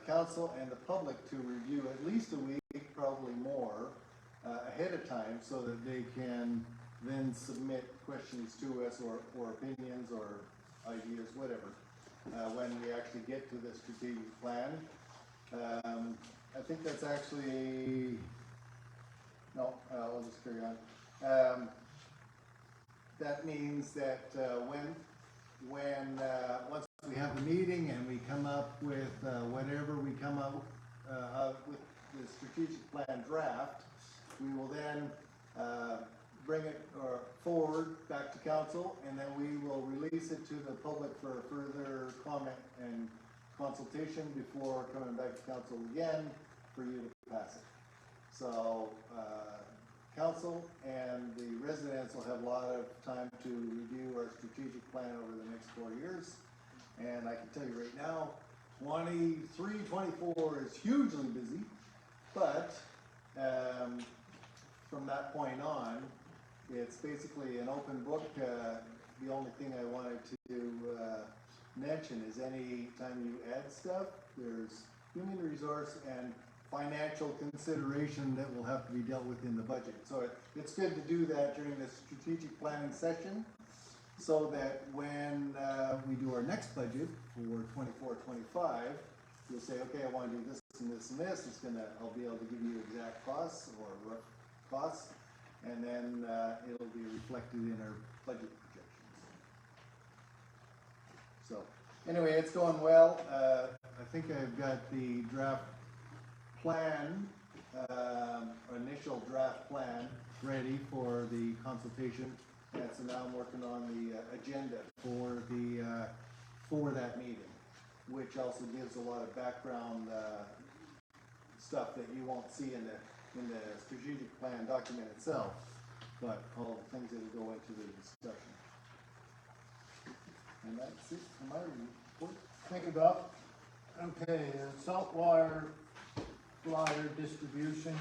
council and the public to review at least a week, probably more, ahead of time so that they can then submit questions to us or opinions or ideas, whatever, when we actually get to the strategic plan. I think that's actually, no, I'll just carry on. That means that once we have the meeting and we come up with whatever we come up with the strategic plan draft, we will then bring it forward back to council, and then we will release it to the public for further comment and consultation before coming back to council again for you to pass it. So council and the residents will have a lot of time to review our strategic plan over the next 4 years. And I can tell you right now, 23, 24 is hugely busy, but from that point on, it's basically an open book. The only thing I wanted to mention is any time you add stuff, there's human resource and financial consideration that will have to be dealt with in the budget. So it's good to do that during the strategic planning session so that when we do our next budget for 24-25, you'll say, okay, I want to do this and this and this. I'll be able to give you exact costs or rough costs, and then it'll be reflected in our budget projections. So anyway, it's going well. I think I've got the draft plan initial draft plan ready for the consultation. And so now I'm working on the agenda for that meeting, which also gives a lot of background stuff that you won't see in the strategic plan document itself, but all the things that will go into the discussion. And that's it for my report. Thank you, Bob. Okay, salt water flyer distribution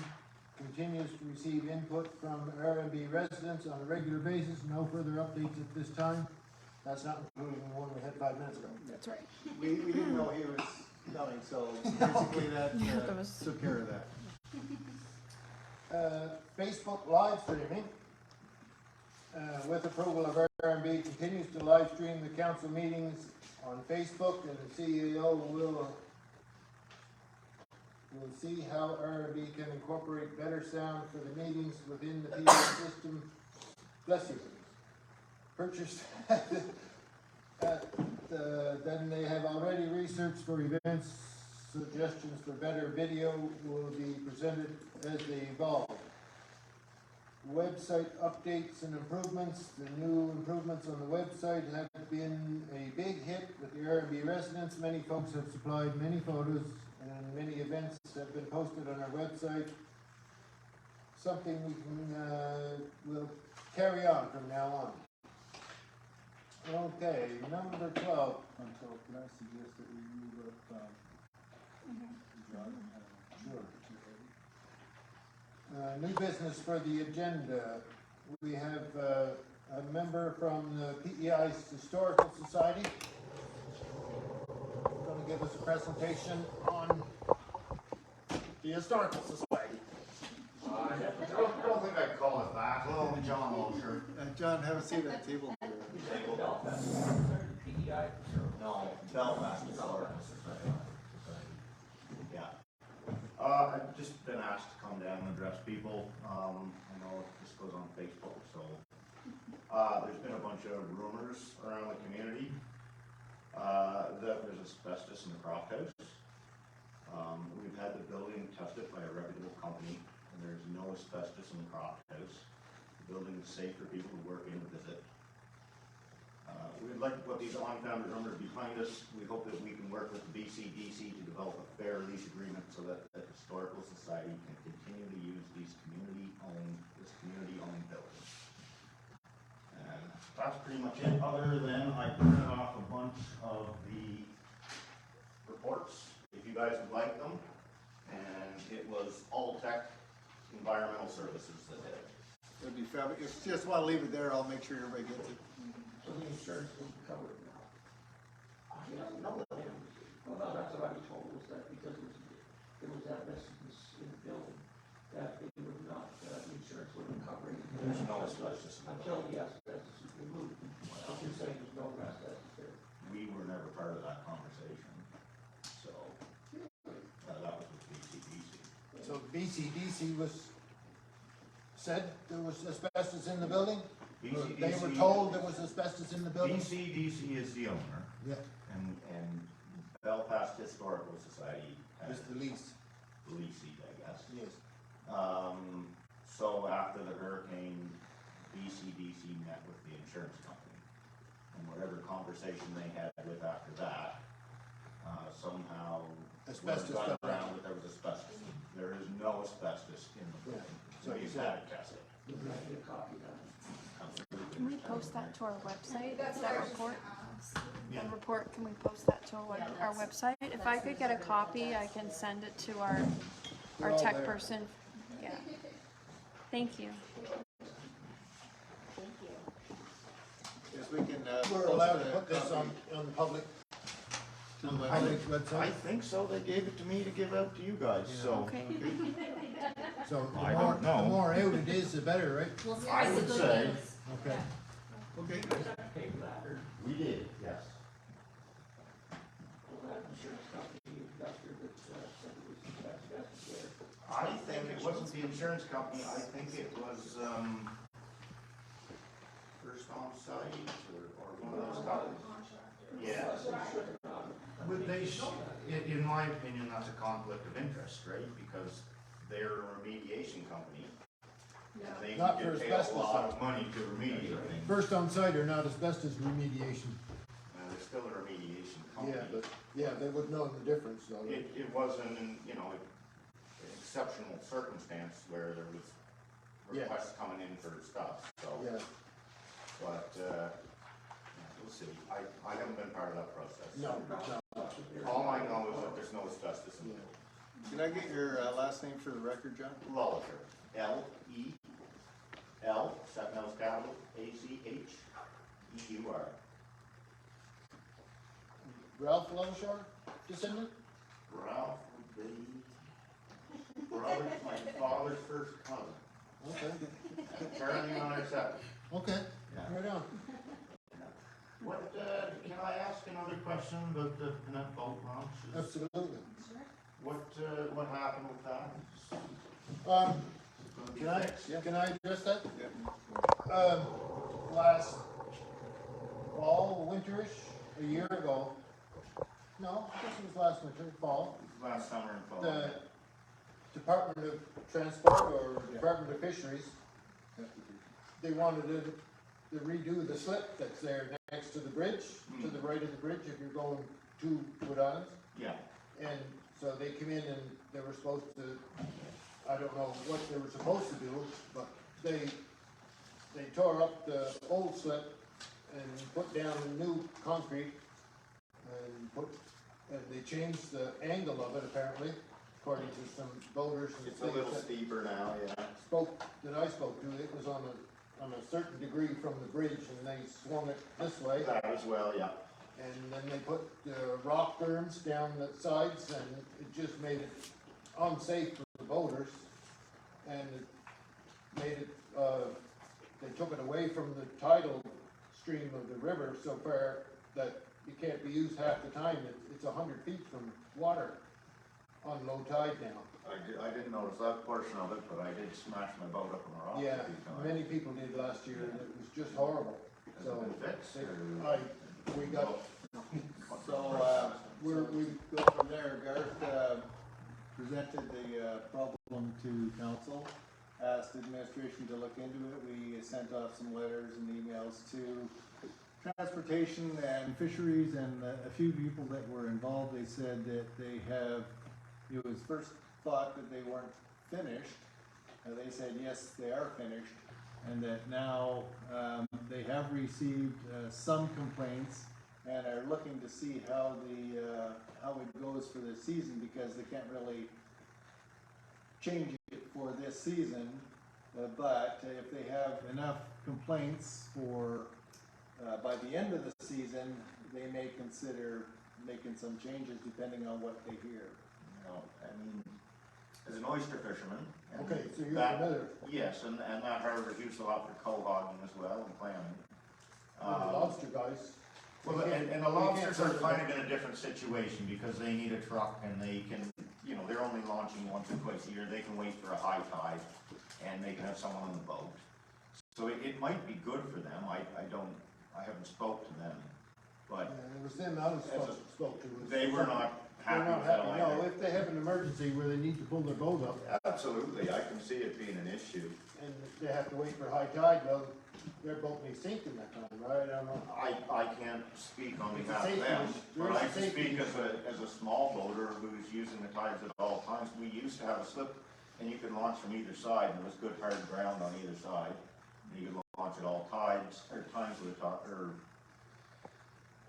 continues to receive input from RMB residents on a regular basis. No further updates at this time. That's not including the one we had 5 minutes ago. That's right. We didn't know he was coming, so basically that took care of that. Facebook live streaming. With approval of RMB, continues to live stream the council meetings on Facebook, and the CEO will see how RMB can incorporate better sound for the meetings within the PA system. Bless you. Purchased. Then they have already researched for events. Suggestions for better video will be presented as they evolve. Website updates and improvements. The new improvements on the website have been a big hit with the RMB residents. Many folks have supplied many photos and many events have been posted on our website. Something we can will carry on from now on. Okay, number 12. Until, can I suggest that we move up, John? Sure. New business for the agenda. We have a member from the PEI's Historical Society. Going to give us a presentation on the Historical Society. I don't think I'd call it that. Hello, John Wilshire. John, have a seat at the table. No, Belfast Historical Society. Yeah. I've just been asked to come down and address people. I know this goes on Facebook, so there's been a bunch of rumors around the community that there's asbestos in the craft house. We've had the building tested by a reputable company, and there's no asbestos in the craft house. The building is safe for people to work in and visit. We'd like to put these unfounded rumors behind us. We hope that we can work with the BCDC to develop a fair lease agreement so that the Historical Society can continue to use this community-owned building. And that's pretty much it, other than I printed off a bunch of the reports, if you guys would like them. And it was All-Tech Environmental Services that did it. It'd be fabulous. If you just want to leave it there, I'll make sure everybody gets it. So the insurance will be covered now. No, well, that's what I was told, was that because there was that message in the building, that it would not, the insurance wouldn't cover it. There's no asbestos in the Until the asbestos is removed. I'm just saying there's no asbestos there. We were never part of that conversation, so that was with BCDC. So BCDC said there was asbestos in the building? BCDC, They were told there was asbestos in the building? BCDC is the owner, Yeah. and Belfast Historical Society It's the lease. leasing, I guess. Yes. So after the hurricane, BCDC met with the insurance company, and whatever conversation they had with after that, somehow Asbestos got got around that there was asbestos. There is no asbestos in the building. So We've you had it tested. Can I get a copy of that? Can we post that to our website, That's what that I was just report? gonna ask. The report, can we post that to our website? If I could get a copy, I can send it to our all tech there. person. Yeah. Thank you. Yes, we can, We're post allowed a to put this copy on the public, to the public website. I website. think so. They gave it to me to give out to you guys, so. Okay. So I the more, don't know. the more out it is, the better, right? I would say. Okay. Okay. Pay for that, or We did, yes. that insurance company, investor that said it was asbestos there. I think it wasn't the insurance company, I think it was, First On Site or one of those companies. Yeah. But in my opinion, that's a conflict of interest, right? Because they're a remediation company. Yeah. And they Not for get paid a asbestos, lot though. of money to remediate things. First on site are not asbestos remediation. They're still a remediation Yeah, company. but, yeah, they would know the difference though. It wasn't, an exceptional circumstance where there was Yeah. requests coming in for stuff, so. Yeah, But, yeah, we'll see. I haven't been part of that process. no, no, All I know is that there's no asbestos in yeah. it. Can I get your last name for the record, John? Lellicher, L-E-L, second L's capital, A-C-H-E-U-R. Ralph Levishar, descendant? Ralph would be my father's first cousin. Okay, Apparently on our second. okay, Yeah. right on. What, can I ask another question about the Peanut Boat Launch? Absolutely. What happened with that? Can I address that? Yeah. Last fall, winterish, a year ago, no, I guess it was last winter, fall, Last summer and fall. the Department of Transport or Department of Fisheries, they wanted to redo the slip that's there next to the bridge, to the right of the bridge, if you're going to Wood Islands. Yeah, And so they came in and they were supposed to, I don't know what they were supposed to do, but they tore up the old slip and put down new concrete and they changed the angle of it apparently, according to some voters and it's a little things steeper now, yeah. that I spoke to. It was on a certain degree from the bridge and they swung it this way. That as well, yeah. And then they put rock berms down the sides and it just made it unsafe for the boaters. And it made it, they took it away from the tidal stream of the river so far that it can't be used half the time. It's 100 feet from water on low tide now. I didn't notice that portion of it, but I did smash my boat up on the rocks Yeah, a few times. many people did last year and it was just horrible. Has it been fixed? We got, So, we go from there. Garth, presented the problem to council, asked administration to look into it. We sent off some letters and emails to transportation and fisheries and a few people that were involved. They said that it was first thought that they weren't finished. They said, yes, they are finished, and that now, they have received, some complaints and are looking to see how it goes for this season, because they can't really change it for this season. But if they have enough complaints for, by the end of the season, they may consider making some changes depending on what they hear. I mean, as an oyster fisherman. and okay, so you're that- familiar Yes, and that harbor's used a lot for cohogging as well and clamming. with the lobster guys. Well, and the lobsters are kind of in a different situation because they need a truck and they can, they're only launching once or twice a year. They can wait for a high tide and they can have someone on the boat. So it might be good for them. I haven't spoke to them, but Yeah, it was them I spoke to. they were not They're happy not with that happy, no, either. if they have an emergency where they need to pull their boat up Absolutely, I can see it being an issue. and they have to wait for high tide, well, their boat may sink in that time, right? I don't know. I can't speak on It's a behalf of safety them, issue. but There is I a can safety speak issue. as a small boater who's using the tides at all times. We used to have a slip and you could launch from either side and there was good hard ground on either side. And you could launch at all tides, or times with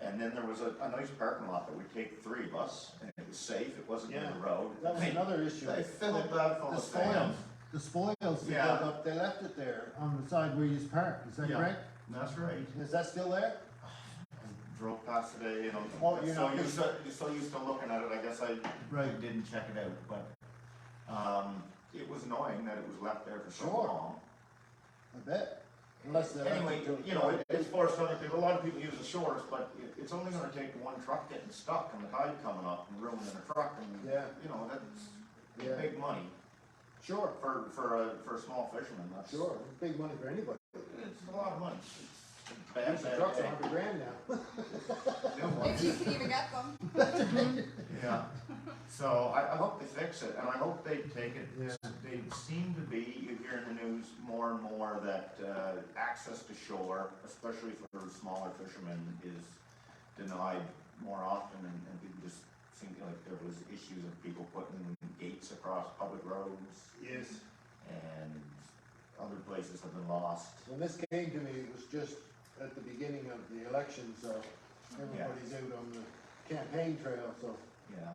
and then there was a nice parking lot that would take 3 of us and it was safe, it wasn't in the road. That was another issue. They filled that full The of spoils, sand. the spoils they Yeah. dug up, they left it there on the side where you just parked, is that Yeah. correct? That's right. Is that still there? Drove past today, Oh, you're so not- used to looking at it, I guess I Right. didn't check it out, but, it was annoying that it was left there for so Sure. long. I bet. Unless they left Anyway, it till- it's forced other people, a lot of people use the shores, but it's only gonna take one truck getting stuck and the tide coming up and ruining the truck and, Yeah. that's Yeah. big money Sure, for a small fisherman, that's. sure, it's big money for anybody. It's a lot of money. It's bad, These bad trucks are day. $100,000 now. If you can even get them. Yeah, so I hope they fix it, and I hope they take it Yeah. they seem to be, you hear in the news more and more that, access to shore, especially for smaller fishermen, is denied more often, and people just seem like there was issues of people putting gates across public roads, Yes. and other places have been lost. When this came to me, it was just at the beginning of the election, so everybody's out on the campaign trail, so Yeah.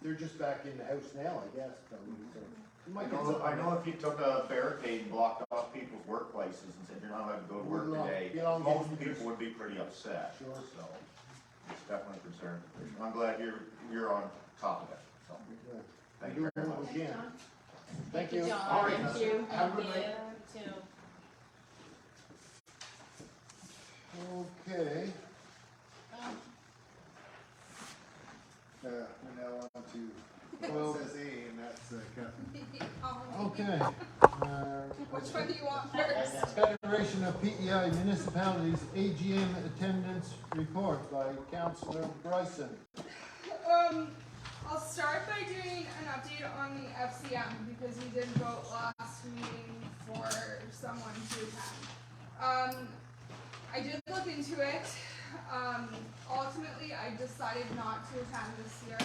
they're just back in the house now, I guess, probably, so. You might get I know something. if you took a barricade and blocked off people's workplaces and said you're not allowed to go to work Belong- today, belong most in people this- would be pretty upset. Sure. So, it's definitely a concern. I'm glad you're on top of it, so, Yeah. thank We're you very doing much. what we can. Thank you, John. All right. Thank you. Have a good night. You too. Okay. We're now on to 12SA, and that's Catherine. Okay. Which one do you want first? Federation of PEI Municipalities AGM Attendance Report by Councillor Bryson. I'll start by doing an update on the FCM because we did vote last meeting for someone to attend. I did look into it. Ultimately, I decided not to attend this year.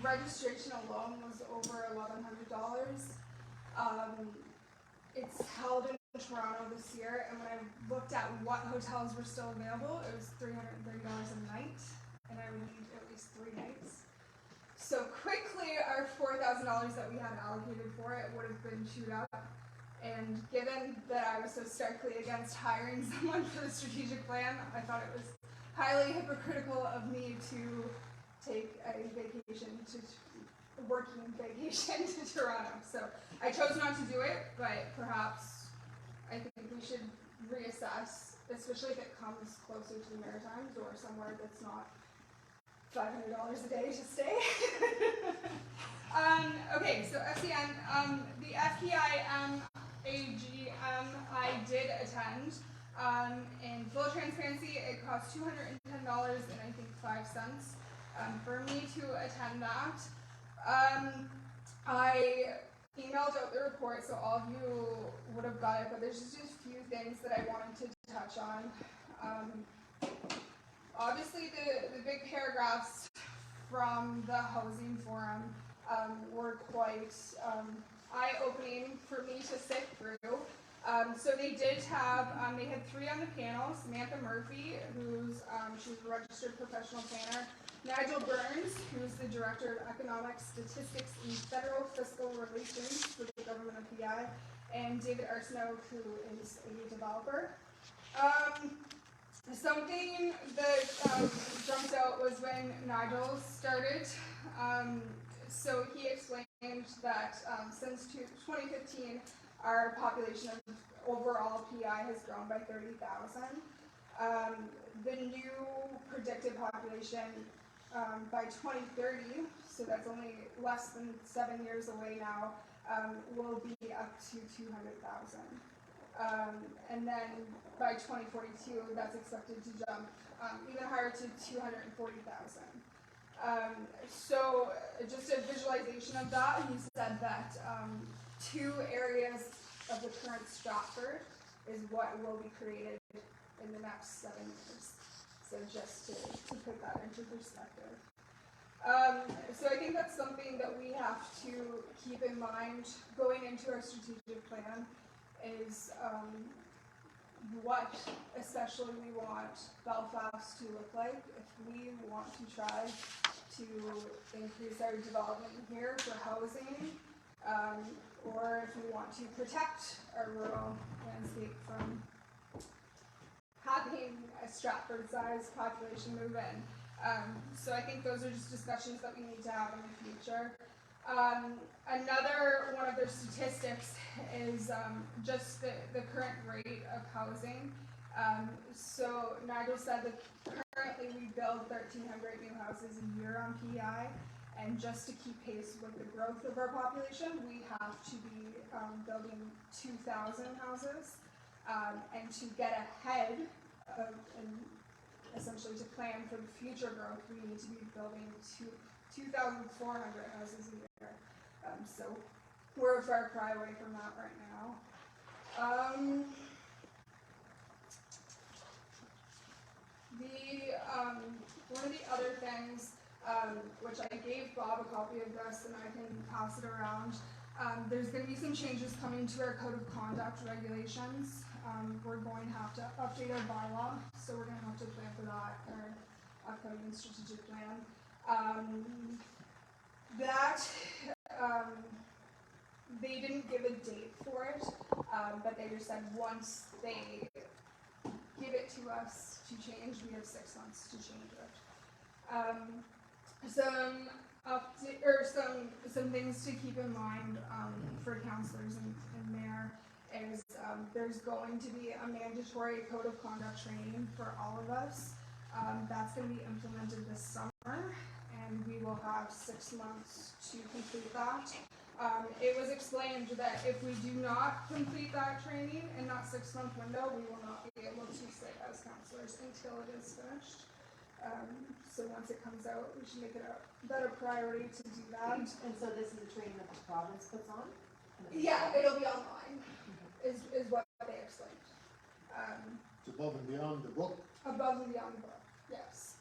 Registration alone was over $1,100. It's held in Toronto this year, and when I looked at what hotels were still available, it was $330 a night, and I would need at least 3 nights. So quickly, our $4,000 that we had allocated for it would have been chewed up. And given that I was so starkly against hiring someone for the strategic plan, I thought it was highly hypocritical of me to take a working vacation to Toronto. So I chose not to do it, but perhaps I think we should reassess, especially if it comes closer to the Maritimes or somewhere that's not $500 a day to stay. Okay, so FCN, the FPIM AGM, I did attend. In full transparency, it cost $210 and I think 5 cents for me to attend that. I emailed out the report, so all of you would have got it, but there's just a few things that I wanted to touch on. Obviously, the big paragraphs from the housing forum were quite eye-opening for me to sit through. So they did have, they had 3 on the panel: Samantha Murphy, she's a registered professional planner; Nigel Burns, who's the Director of Economic Statistics and Federal Fiscal Relations for the Government of PI; and David Arsenault, who is a developer. Something that jumped out was when Nigel started. So he explained that since 2015, our population of overall PI has grown by 30,000. The new predicted population by 2030, so that's only less than 7 years away now, will be up to 200,000. And then by 2042, that's expected to jump even higher to 240,000. So just a visualization of that, he said that 2 areas of the current Stratford is what will be created in the next 7 years. So just to put that into perspective. So I think that's something that we have to keep in mind going into our strategic plan is what especially we want Belfast to look like if we want to try to increase our development here for housing, or if we want to protect our rural landscape from having a Stratford-sized population move in. So I think those are just discussions that we need to have in the future. Another one of their statistics is just the current rate of housing. So Nigel said that currently we build 1,300 new houses a year on PEI, and just to keep pace with the growth of our population, we have to be building 2,000 houses. And to get ahead of, and essentially to plan for the future growth, we need to be building 2,400 houses a year. So we're a far cry away from that right now. One of the other things, which I gave Bob a copy of this and I can pass it around, there's going to be some changes coming to our code of conduct regulations. We're going to have to update our bylaw, so we're going to have to plan for that in our upcoming strategic plan. They didn't give a date for it, but they just said once they give it to us to change, we have 6 months to change it. Some things to keep in mind for councillors and mayor is there's going to be a mandatory code of conduct training for all of us. That's going to be implemented this summer, and we will have 6 months to complete that. It was explained that if we do not complete that training in that 6-month window, we will not be able to sit as councillors until it is finished. So once it comes out, we should make it a better priority to do that. And so this is a training that the province puts on? Yeah, it'll be online, is what they explained. It's above and beyond the book. Above and beyond the book, yes.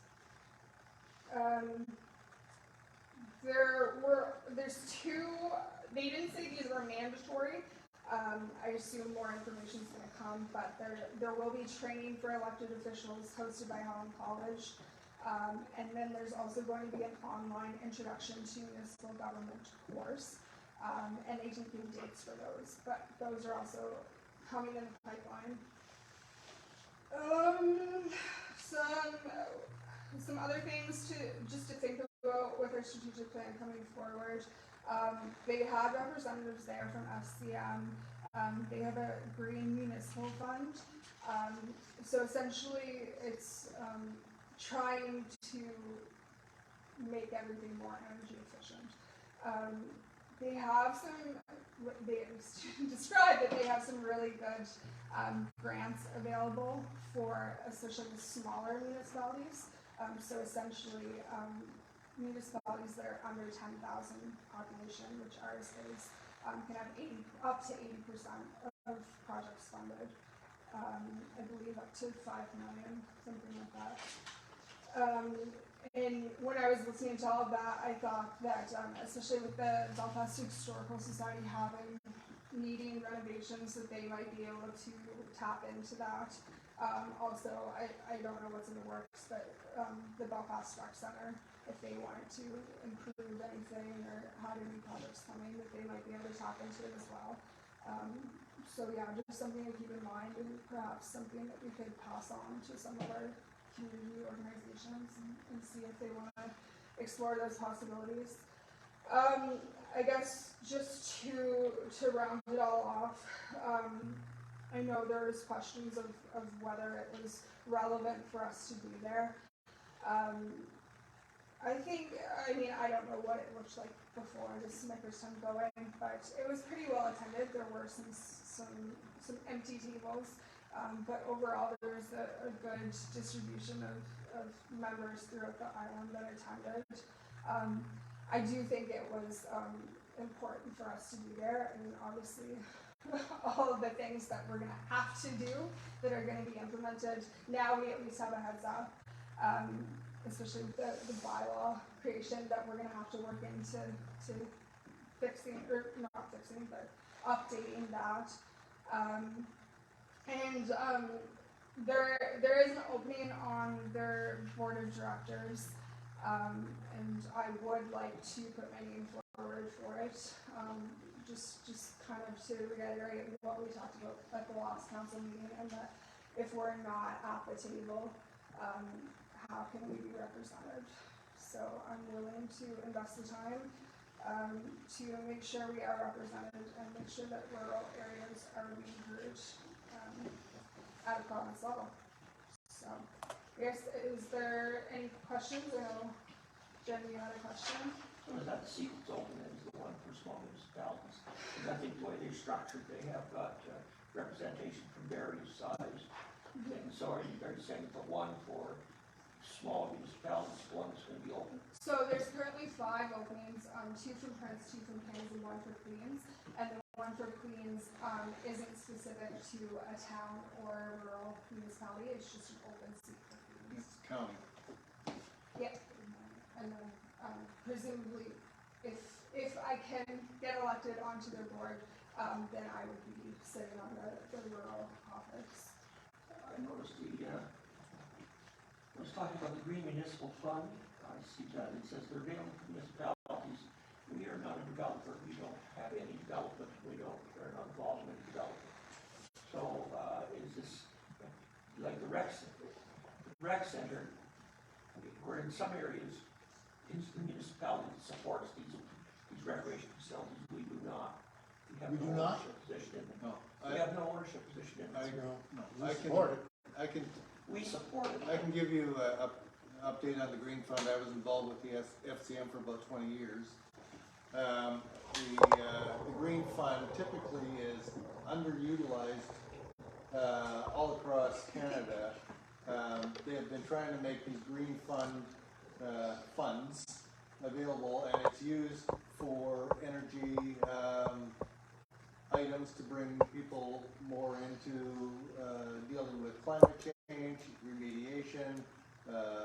There's 2, they didn't say these were mandatory. I assume more information is going to come, but there will be training for elected officials hosted by Holland College. And then there's also going to be an online introduction to municipal government course. And they didn't give dates for those, but those are also coming in the pipeline. Some other things to think about with our strategic plan coming forward. They had representatives there from FCM. They have a green municipal fund. So essentially it's trying to make everything more energy efficient. They have they described that they have some really good grants available for especially the smaller municipalities. So essentially municipalities that are under 10,000 population, which ours is, can have up to 80% of projects funded. I believe up to 5 million, something like that. And when I was listening to all of that, I thought that, especially with the Belfast Historical Society needing renovations, that they might be able to tap into that. Also, I don't know what's in the works, but the Belfast Rec Center, if they wanted to improve anything or had any projects coming, that they might be able to tap into it as well. So yeah, just something to keep in mind, and perhaps something that we could pass on to some of our community organizations and see if they want to explore those possibilities. I guess just to round it all off, I know there was questions of whether it was relevant for us to be there. I don't know what it looked like before. This is my first time going, but it was pretty well attended. There were some empty tables. But overall, there was a good distribution of members throughout the island that attended. I do think it was important for us to be there, and obviously all of the things that we're going to have to do that are going to be implemented, now we at least have a heads up, especially with the bylaw creation that we're going to have to work into fixing, or not fixing, but updating that. There is an opening on their board of directors, and I would like to put my name forward for it. Just kind of to reiterate what we talked about at the last council meeting, and that if we're not at the table, how can we be represented? So I'm willing to invest the time to make sure we are represented and make sure that rural areas are being heard at a province level. So, yes, is there any questions? I know, Jen, you had a question? Is that the sequence open is the one for small municipalities? Because I think the way they're structured, they have got representation from various sizes. And so are you saying for one for small municipalities, one that's gonna be open? So there's currently 5 openings, 2 from Prince, 2 from Kings, and 1 for Queens. And the one for Queens isn't specific to a town or a rural municipality, it's just an open seat for Queens. It's county. Yep. And then presumably, if I can get elected onto their board, then I would be sitting on the rural office. I noticed I was talking about the Green Municipal Fund. I see that it says they're available to municipalities. We are not a developer. We don't have any development. We're not involved in development. So, is this like the rec center, where in some areas, is the municipality that supports these recreation facilities? We do not. We do no not? ownership position in them. No, We have no ownership position in them. I support it. We support it. I can give you a update on the Green Fund. I was involved with the FCM for about 20 years. The Green Fund typically is underutilized all across Canada. They have been trying to make these Green Fund funds available, and it's used for energy items to bring people more into dealing with climate change, remediation,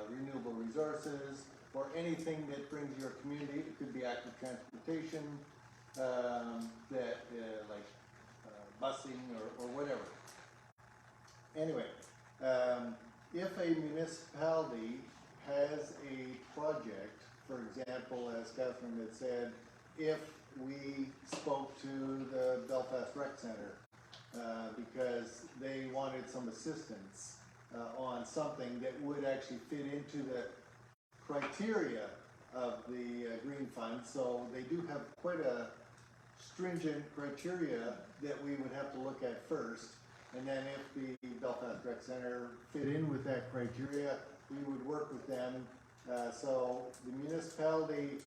renewable resources, or anything that brings your community. It could be active transportation, like busing or whatever. Anyway, if a municipality has a project, for example, as Catherine had said, if we spoke to the Belfast Rec Center because they wanted some assistance on something that would actually fit into the criteria of the Green Fund, so they do have quite a stringent criteria that we would have to look at first, and then if the Belfast Rec Center fit in with that criteria, we would work with them. So the municipality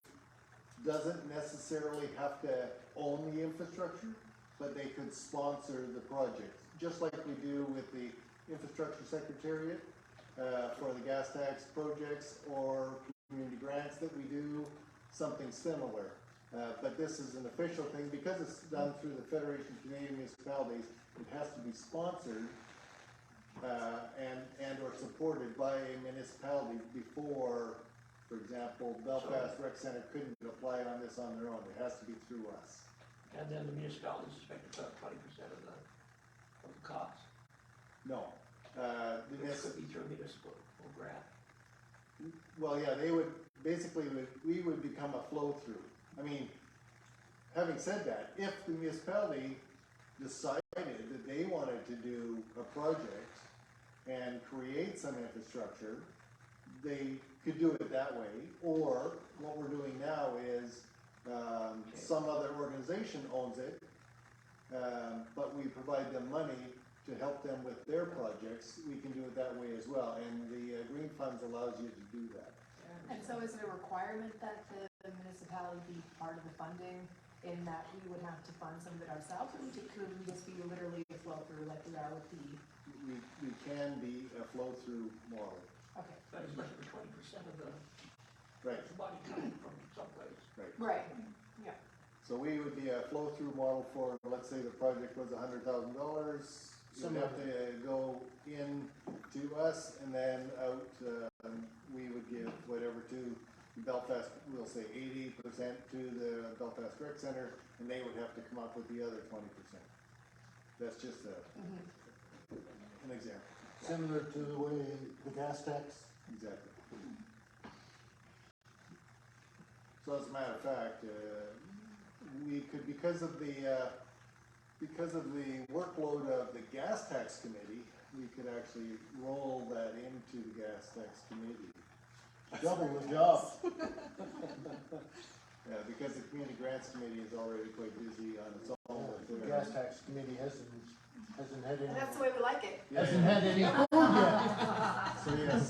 doesn't necessarily have to own the infrastructure, but they could sponsor the project, just like we do with the Infrastructure Secretariat for the gas tax projects or community grants that we do, something similar. But this is an official thing because it's done through the Federation of Canadian Municipalities. It has to be sponsored and or supported by a municipality before, for example, Belfast Rec Center couldn't apply on this on their own. It has to be through us. And then the municipality is expected to put 20% of the cost. No. This could be through a municipal grant. Well, yeah, they would, basically, we would become a flow-through. I mean, having said that, if the municipality decided that they wanted to do a project and create some infrastructure, they could do it that way, or what we're doing now is some other organization owns it, but we provide them money to help them with their projects. We can do it that way as well, and the Green Funds allows you to do that. And so is it a requirement that the municipality be part of the funding in that we would have to fund some of it ourselves, or could we just be literally a flow through like we are with the? We can be a flow-through model. Okay. But it's less than 20% of the Right. money coming from someplace. Right, yeah. So we would be a flow-through model for, let's say the project was $100,000. You'd have to go in to us and then out, we would give whatever to Belfast, we'll say 80% to the Belfast Rec Center, and they would have to come up with the other 20%. That's just an example. Similar to the way the gas tax. Exactly. So as a matter of fact, we could, because of the workload of the gas tax committee, we could actually roll that into the gas tax committee. Double the job. Yeah, because the community grants committee is already quite busy on its own. The gas tax committee hasn't had any. And that's the way we like it. Hasn't had any food yet. So yes,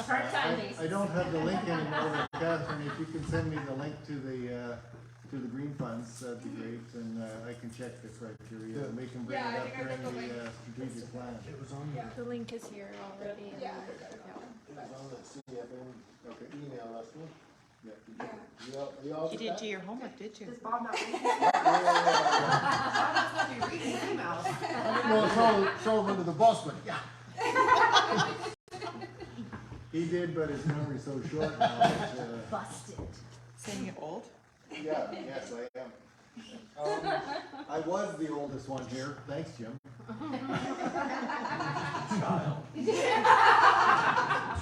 Part-time basis. I don't have the link anymore, but Catherine, if you can send me the link to to the green funds, that'd be great, and I can check the criteria, and we can bring Yeah, it I up think I during got the the link. strategic plan. It was on, Yeah. The link is here already. and- Yeah, I got it. it was on the CFN Okay. email last week. Yeah. Yeah. You all You with did that? do your homework, did you? Does Bob not read? I Bob must not be reading emails. didn't know throw him under the bus, but yeah. He did, but his memory's so short now, that, Busted. Saying you're old? yeah, yes, I am. I was the oldest one here, thanks, Jim. Child.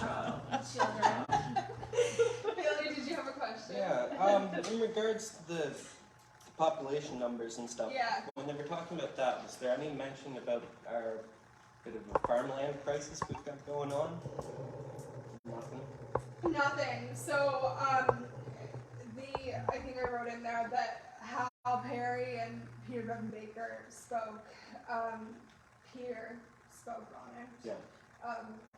Child. Bailey, did you have a question? Yeah, in regards to the population numbers and stuff. Yeah. When they were talking about that, was there any mention about our bit of a farmland crisis we've got going on? Nothing? Nothing. So, I think I wrote in there that Hal Perry and Peter Bevan Baker spoke. Peter spoke on it. Yeah,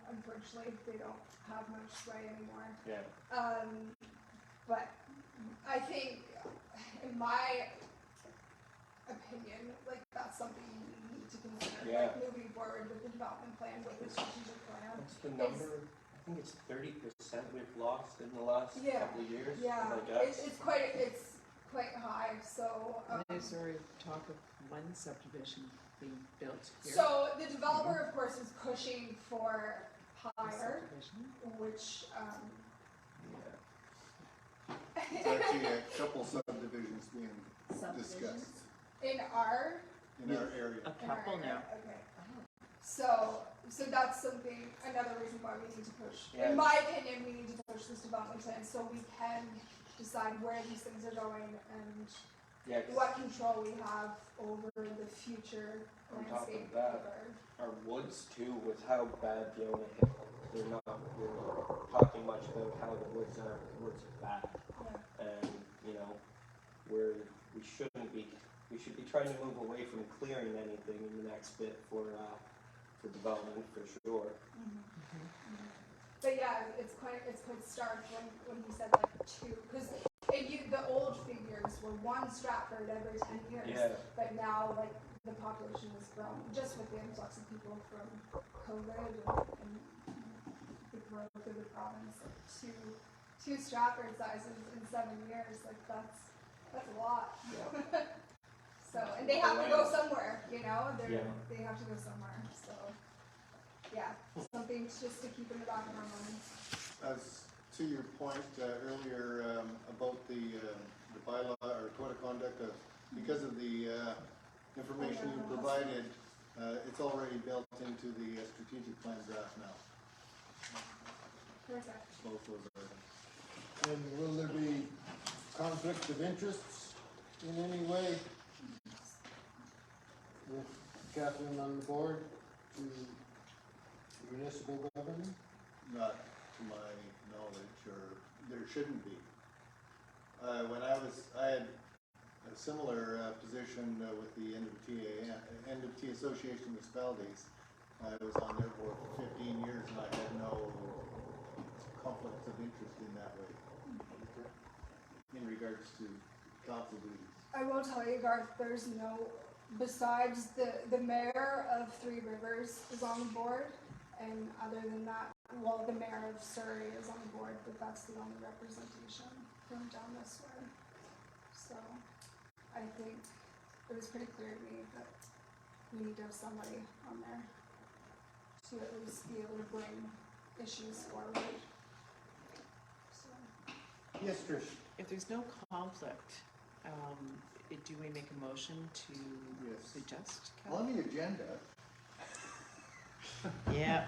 Unfortunately, they don't have much sway anymore. yeah. But I think, in my opinion, like that's something you need to consider, Yeah. like moving forward with the development plan, with the strategic plan. What's the number? I think it's 30% we've lost in the last Yeah. couple of years. Yeah, I guess. it's quite high. So. There's already talk of one subdivision being built here. So the developer, of course, is pushing for higher, Subdivision. which There's actually a couple subdivisions being discussed in our in our area. A couple now. Okay. So that's something, another reason why we need to push. Yeah. In my opinion, we need to push this development plan so we can decide where these things are going and Yeah, 'cause what control we have over the future On top of landscape that, of our. our woods too, with how bad Fiona hit, they're not really talking much about how the woods are. The woods are bad, Yeah. and you know, we shouldn't be. We should be trying to move away from clearing anything in the next bit for development for sure. But yeah, it's quite stark when he said like two, because the old figures were one Stratford every 10 years. Yeah. But now like the population has grown just with the influx of people from COVID and the growth of the province. Like two Stratford sizes in 7 years, like that's a lot. Yeah. So and they have to go somewhere, you know. They have to go somewhere. So yeah, something just to keep in the back of our minds. As to your point earlier about the bylaw or code of conduct, because of the information you provided, it's already built into the strategic plan draft now. Perfect. Both those are. And will there be conflict of interests in any way with Catherine on the board to municipal government? Not to my knowledge, or there shouldn't be. When I had a similar position with the NWT Association of Municipalities. I was on their board for 15 years and I had no conflicts of interest in that way. In regards to council duties. I will tell you, Garth, there's no, besides the mayor of Three Rivers is on the board, and other than that, well, the mayor of Surrey is on the board, but that's the only representation from down this way. So, I think it was pretty clear to me that we need to have somebody on there to at least be able to bring issues forward. So. Yes, Trish. If there's no conflict, do we make a motion to suggest? On the agenda. Yeah.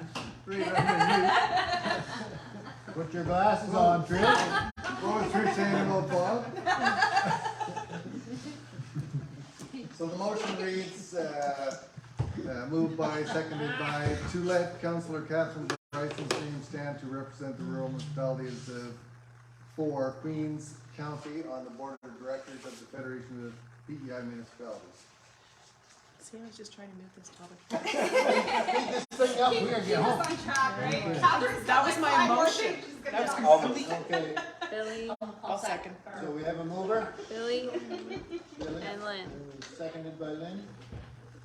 Put your glasses on, Trish. What was Trish saying about Bob? So the motion reads, moved by, seconded by, to let Councillor Catherine Bryson's name stand to represent the rural municipalities of 4 Queens County on the board of directors of the Federation of PEI Municipalities. See, I was just trying to move this topic. This thing up, we're gonna get home. On track, right? Okay. Catherine's That got was like my 5 more motion. things she's gonna That was talk complete. about. Okay, Billy, I'll second. So we have a mover, Billy Billy, and Lynn. and seconded by Lynn.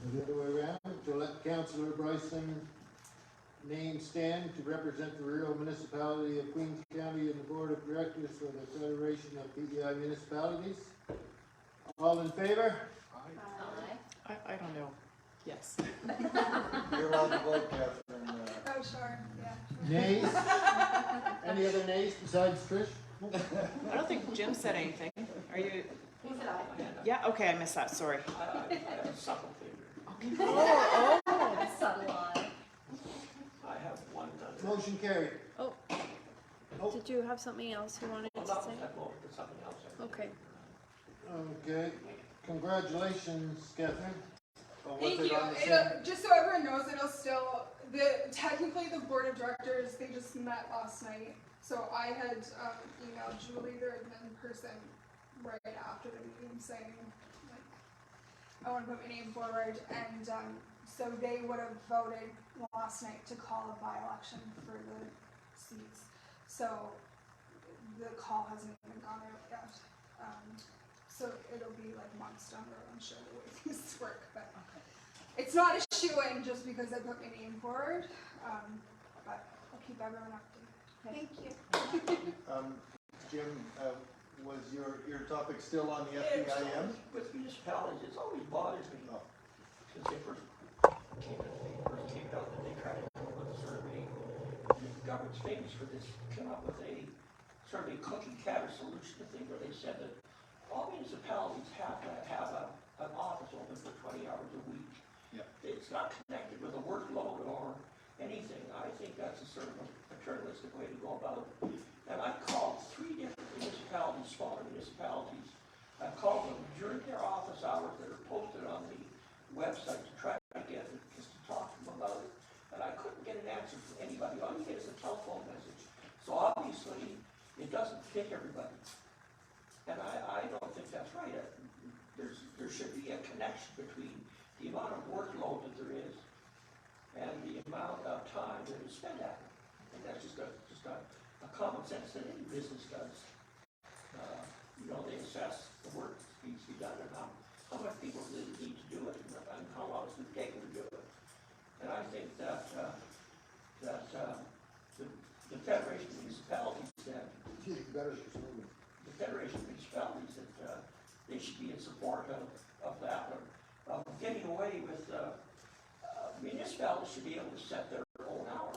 And the other way around, to let Councillor Bryson name stand to represent the rural municipality of Queens County and the Board of Directors for the Federation of PEI Municipalities. All in favor? I don't know. Yes. You're allowed to vote, Catherine. Oh, sure, yeah. Nays? Any other nays besides Trish? I don't think Jim said anything. Are you? He said aye. Yeah, okay, I missed that, sorry. I have a subtle favor. Oh, Subtle lie. I have one other. Motion carried. Oh, Oh. did you have something else you wanted Well, to not say? that vote, but something else. Okay. Okay, congratulations, Catherine. Oh, was Thank it you. on the same- Just so everyone knows, it'll still, technically the board of directors, they just met last night. So I had emailed Julie, their admin person, right after the meeting saying, like, I want to put my name forward. And so they would have voted last night to call a by-election for the seats. So the call hasn't even gone out yet. So it'll be like months down the road, I'm sure, the way things work. But it's not a shoo-in just because I put my name forward. But I'll keep everyone updated. Thank you. Jim, was your topic still on the FPIM? With municipalities, it's always bothered me. Oh. Since they first came out that they tried to come up with a survey. The government's famous for this, came up with a sort of a cookie cutter solution, thing where they said that all municipalities have to have an office open for 20 hours a week. Yeah. It's not connected with a workload or anything. I think that's a sort of a paternalistic way to go about it. And I've called 3 different municipalities, smaller municipalities. I've called them during their office hours that are posted on the website to try to get it, just to talk to them about it. And I couldn't get an answer from anybody. All you get is a telephone message. So obviously, it doesn't fit everybody. And I don't think that's right. There should be a connection between the amount of workload that there is and the amount of time that is spent at it. And that's just a common sense that any business does. They assess the work that needs to be done and how much people really need to do it and how long it's going to take them to do it. And I think that the Federation of Municipalities said, the Federation of Municipalities that they should be in support of that, of getting away with municipalities should be able to set their own hours.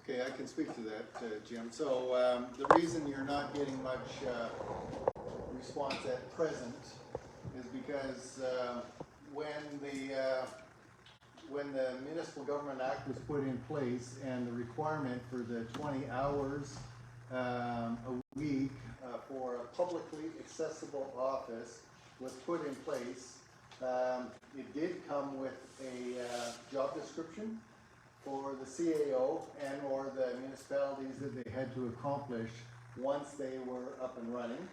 Okay, I can speak to that, Jim. So the reason you're not getting much response at present is because when the Municipal Government Act was put in place and the requirement for the 20 hours a week for a publicly accessible office was put in place, it did come with a job description for the CAO and or the municipalities that they had to accomplish once they were up and running.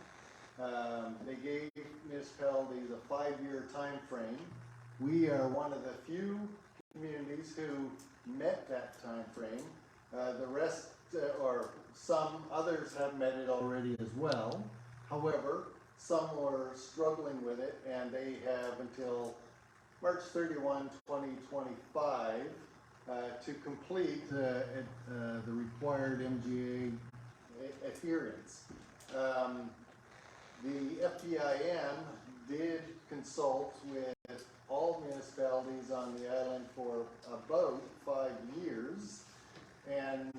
They gave municipalities a 5-year time frame. We are one of the few communities who met that time frame. The rest, or some others have met it already as well. However, some were struggling with it and they have until March 31, 2025 to complete the required MGA adherence. The FPIM did consult with all municipalities on the island for about 5 years, and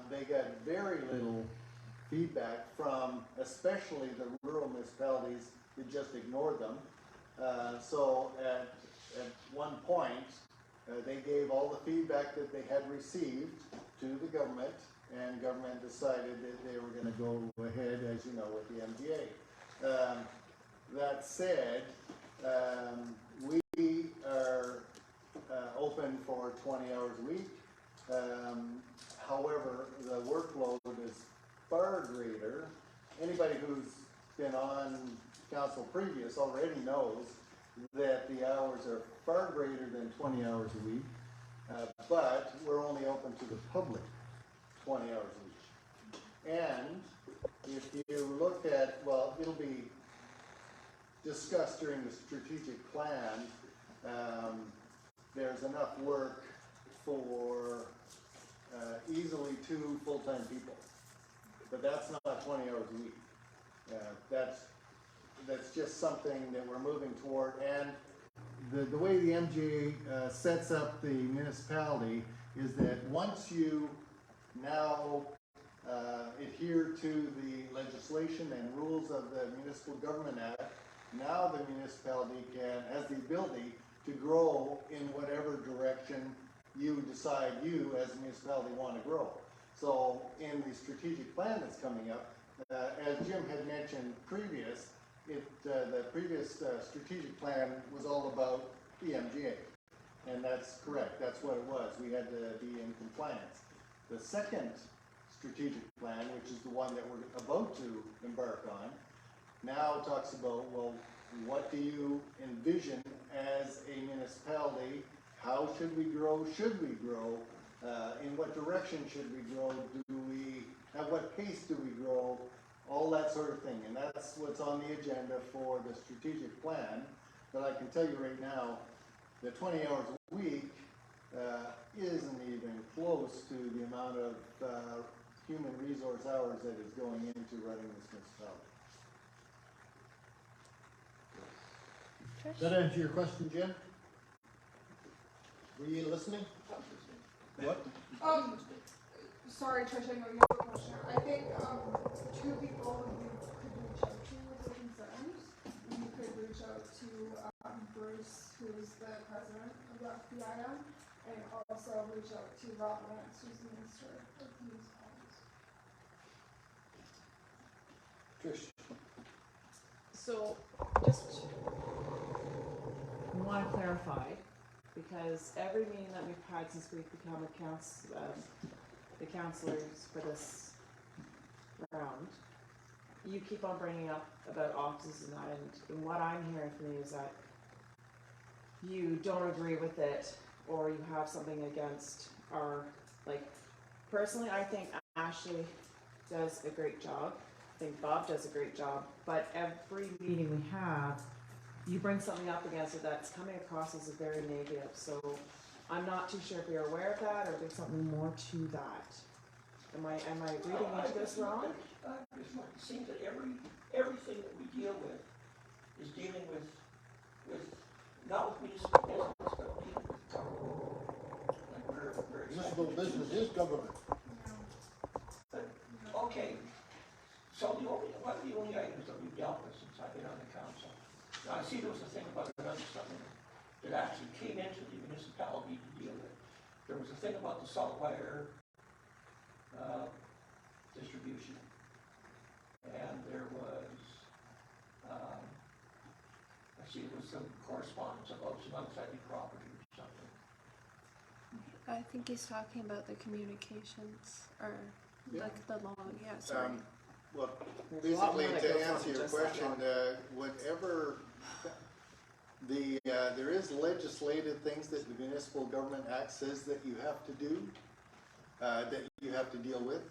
they got very little feedback from especially the rural municipalities that just ignored them. So at one point, they gave all the feedback that they had received to the government, and government decided that they were going to go ahead, as you know, with the MDA. That said, we are open for 20 hours a week. However, the workload is far greater. Anybody who's been on council previous already knows that the hours are far greater than 20 hours a week, but we're only open to the public 20 hours a week. And if you look at, well, it'll be discussed during the strategic plan, there's enough work for easily 2 full-time people. But that's not 20 hours a week. That's just something that we're moving toward. And the way the MGA sets up the municipality is that once you now adhere to the legislation and rules of the Municipal Government Act, now the municipality has the ability to grow in whatever direction you decide you as a municipality want to grow. So in the strategic plan that's coming up, as Jim had mentioned previous, the previous strategic plan was all about the MGA. And that's correct, that's what it was. We had to be in compliance. The second strategic plan, which is the one that we're about to embark on, now talks about, well, what do you envision as a municipality? How should we grow? Should we grow? In what direction should we grow? At what pace do we grow? All that sort of thing. And that's what's on the agenda for the strategic plan. But I can tell you right now, the 20 hours a week isn't even close to the amount of human resource hours that is going into running this municipality. Does that answer your question, Jen? Were you listening? What? Sorry, Trish, I know you have a question. I think, 2 people you could reach out to with the concerns. You could reach out to, Bruce, who is the president of the FBIM, and also reach out to Rob Lance, who's the minister of municipalities. Trish? So, just want to clarify, because every meeting that we've had since we've become the counselors for this round, you keep on bringing up about offices and that, and what I'm hearing from you is that you don't agree with it, or you have something against our, like, personally, I think Ashley does a great job. I think Bob does a great job, but every meeting we have, you bring something up against it that's coming across as a very negative, so I'm not too sure if you're aware of that, or if there's something more to that. Am I reading into this wrong? It seems that everything that we deal with is dealing with not with municipal business, but dealing with government. Like we're Municipal business is government. Okay, so one of the only items that we've dealt with since I've been on the council, now I see there was a thing about another something that actually came into the municipality to deal with. There was a thing about the salt wire distribution, and there was, I see there was some correspondence about some unsightly property or something. I think he's talking about the communications, or Yeah. like the law, yeah, sorry. Well, There's a lot more basically, that to goes on answer your just that question, one. whatever there is legislative things that the Municipal Government Act says that you have to do, that you have to deal with.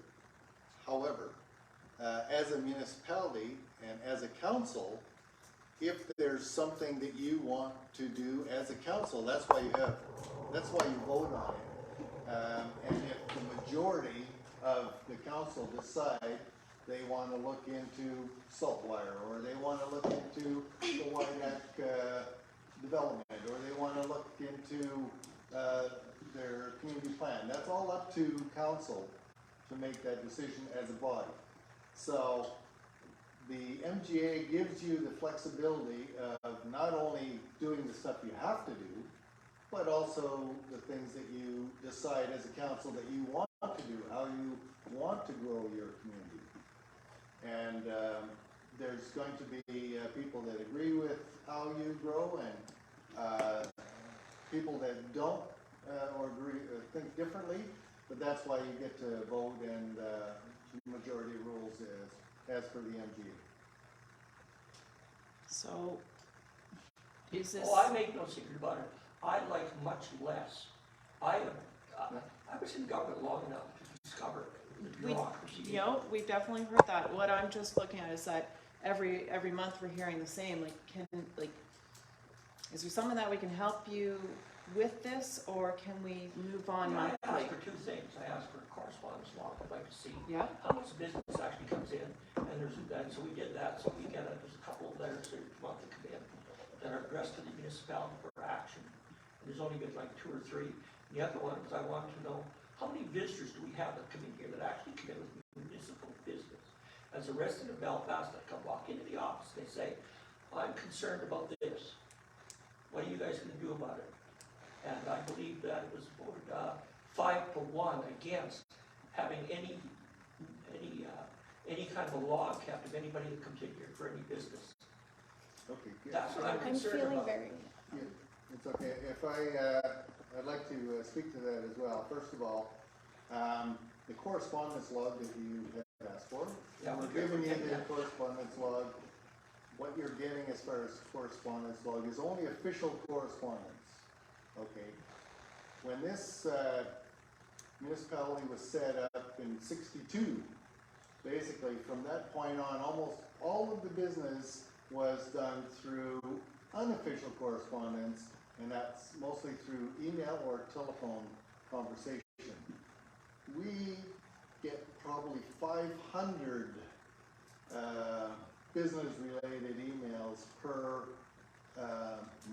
However, as a municipality and as a council, if there's something that you want to do as a council, that's why you vote on it. And if the majority of the council decide they want to look into salt wire, or they want to look into the Wainak development, or they want to look into their community plan, that's all up to council to make that decision as a body. So the MGA gives you the flexibility of not only doing the stuff you have to do, but also the things that you decide as a council that you want to do, how you want to grow your community. And there's going to be people that agree with how you grow, and people that don't or agree or think differently, but that's why you get to vote, and the majority rules as per the MGA. So, is this? Oh, I make no secret about it. I like much less. I was in government long enough to discover We, bureaucracy. you know, we've definitely heard that. What I'm just looking at is that every month we're hearing the same, is there something that we can help you with this, or can we move on Yeah, I monthly? asked for two things. I asked for a correspondence log. I'd like to see Yeah, how much business actually comes in, and so we did that, so we get there's a couple of letters each month that come in that are addressed to the municipality for action. And there's only been like 2 or 3. The other one is I wanted to know, how many visitors do we have that come in here that actually come in with municipal business? As a resident of Belfast, I come walk into the office, they say, I'm concerned about this. What are you guys gonna do about it? And I believe that it was voted 5-1 against having any kind of a log kept of anybody that comes in here for any business. Okay, good. That's what I'm I'm concerned feeling about. very, It's okay, if I'd like to speak to that as well. First of all, the correspondence log that you have asked for, Yeah, we're giving you the correspondence log. What you're getting as far as correspondence log is only official correspondence, okay? When this municipality was set up in '62, basically from that point on, almost all of the business was done through unofficial correspondence, and that's mostly through email or telephone conversation. We get probably 500 business-related emails per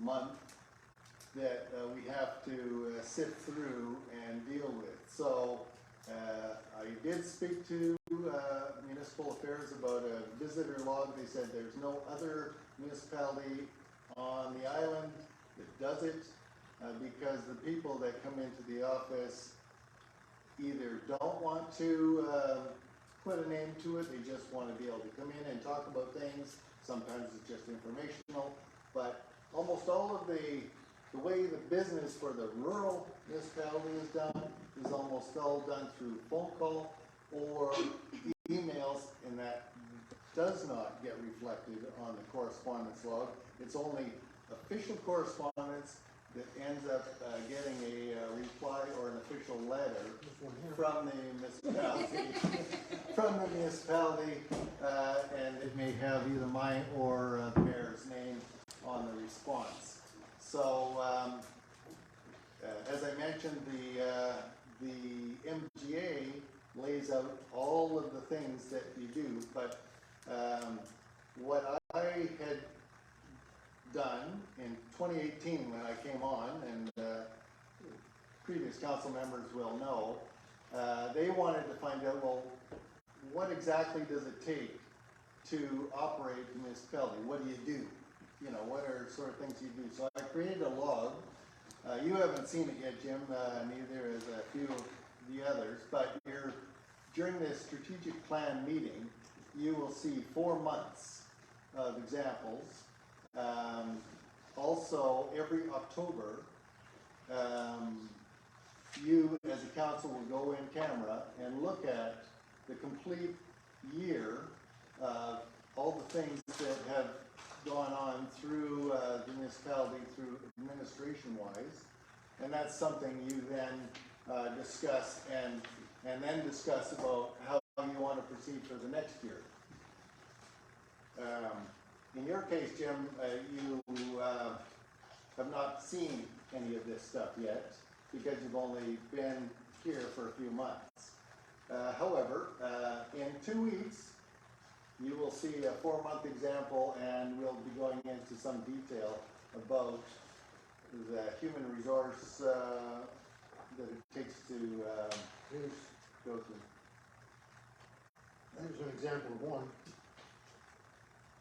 month that we have to sift through and deal with. So I did speak to Municipal Affairs about a visitor log. They said there's no other municipality on the island that does it because the people that come into the office either don't want to put a name to it, they just want to be able to come in and talk about things. Sometimes it's just informational, but almost all of the way the business for the rural municipality is done is almost all done through phone call or emails, and that does not get reflected on the correspondence log. It's only official correspondence that ends up getting a reply or an official letter from the municipality, and it may have either mine or the mayor's name on the response. So, as I mentioned, the MGA lays out all of the things that you do, but what I had done in 2018 when I came on, and previous council members will know, they wanted to find out, well, what exactly does it take to operate the municipality? What do you do? You know, what are sort of things you do? So I created a log. You haven't seen it yet, Jim, neither has a few of the others, but during this strategic plan meeting, you will see 4 months of examples. Also, every October, you as a council will go in camera and look at the complete year of all the things that have gone on through the municipality, through administration-wise, and that's something you then discuss and then discuss about how you want to proceed for the next year. In your case, Jim, you have not seen any of this stuff yet because you've only been here for a few months. However, in 2 weeks, you will see a 4-month example, and we'll be going into some detail about the human resource that it takes to go through. Here's an example of one.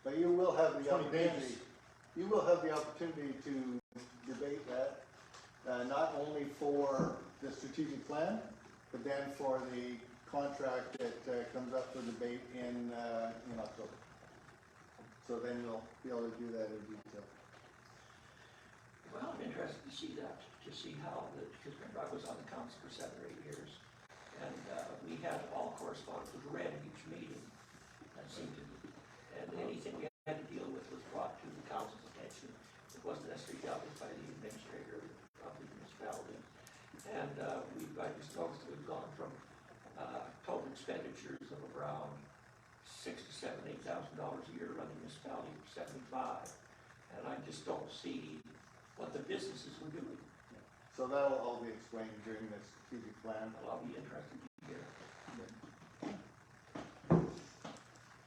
But you will have the 20 opportunity. pages. You will have the opportunity to debate that, not only for the strategic plan, but then for the contract that comes up for debate in October. So then you'll be able to do that in detail. Well, I'm interested to see that, to see how, because remember I was on the council for 7 or 8 years, and we had all correspondence was read at each meeting. That seemed to be, and anything we had to deal with was brought to the council's attention. It wasn't necessarily dealt with by the administrator of the municipality. And I just noticed that we've gone from total 75, and I just don't see what the businesses were doing. So that'll all be explained during the strategic plan. Well, I'll be interested to hear.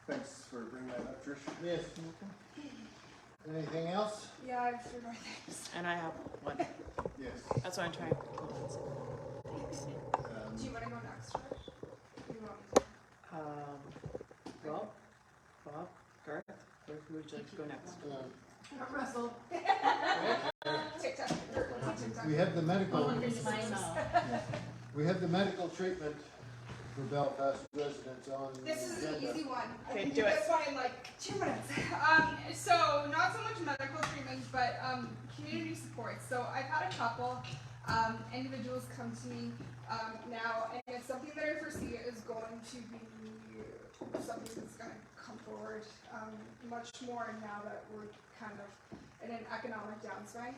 Thanks for bringing that up, Trish. Yes. Anything else? Yeah, I have 3 more things. And I have one. Yes. That's what I'm trying. Do you want to go next, George? You want me to? Well, Bob, Garth, where would you like to go next? Russell. TikTok. We have the medical, Mine. we have the medical treatment for Belfast residents on the This is an agenda. easy one. I Okay, can do do it. this one in like 2 minutes. So not so much medical treatment, but community support. So I've had a couple individuals come to me now, and it's something that I foresee is going to be something that's going to come forward much more now that we're kind of in an economic downswing.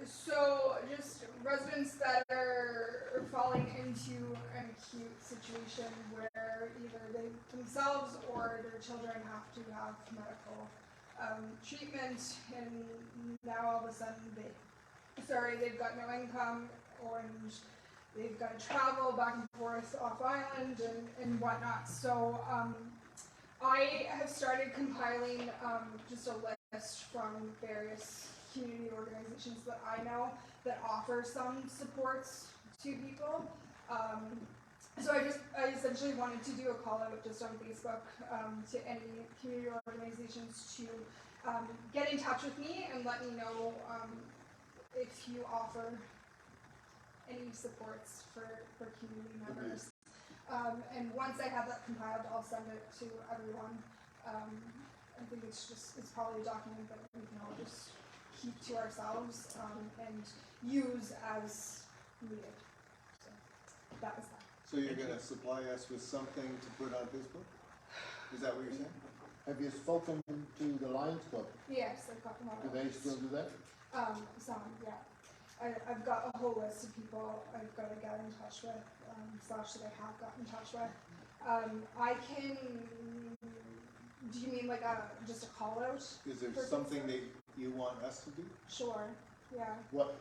So just residents that are falling into an acute situation where either they themselves or their children have to have medical treatment, and now all of a sudden they've got no income, and they've got to travel back and forth off island and whatnot. So I have started compiling just a list from various community organizations that I know that offer some supports to people. So I essentially wanted to do a call out just on Facebook to any community organizations to get in touch with me and let me know if you offer any supports for community members. And once I have that compiled, I'll send it to everyone. I think it's probably a document that we can all just keep to ourselves and use as needed. So that was that. So you're gonna supply us with something to put on Facebook? Is that what you're saying? Have you spoken to the Lions Club? Yes, I've got them all. Do they still do that? Some, yeah. I've got a whole list of people I've got to get in touch with, slash that I have got in touch with. I can, do you mean like just a call out? Is there For something Facebook? that you want us to do? Sure, yeah. What?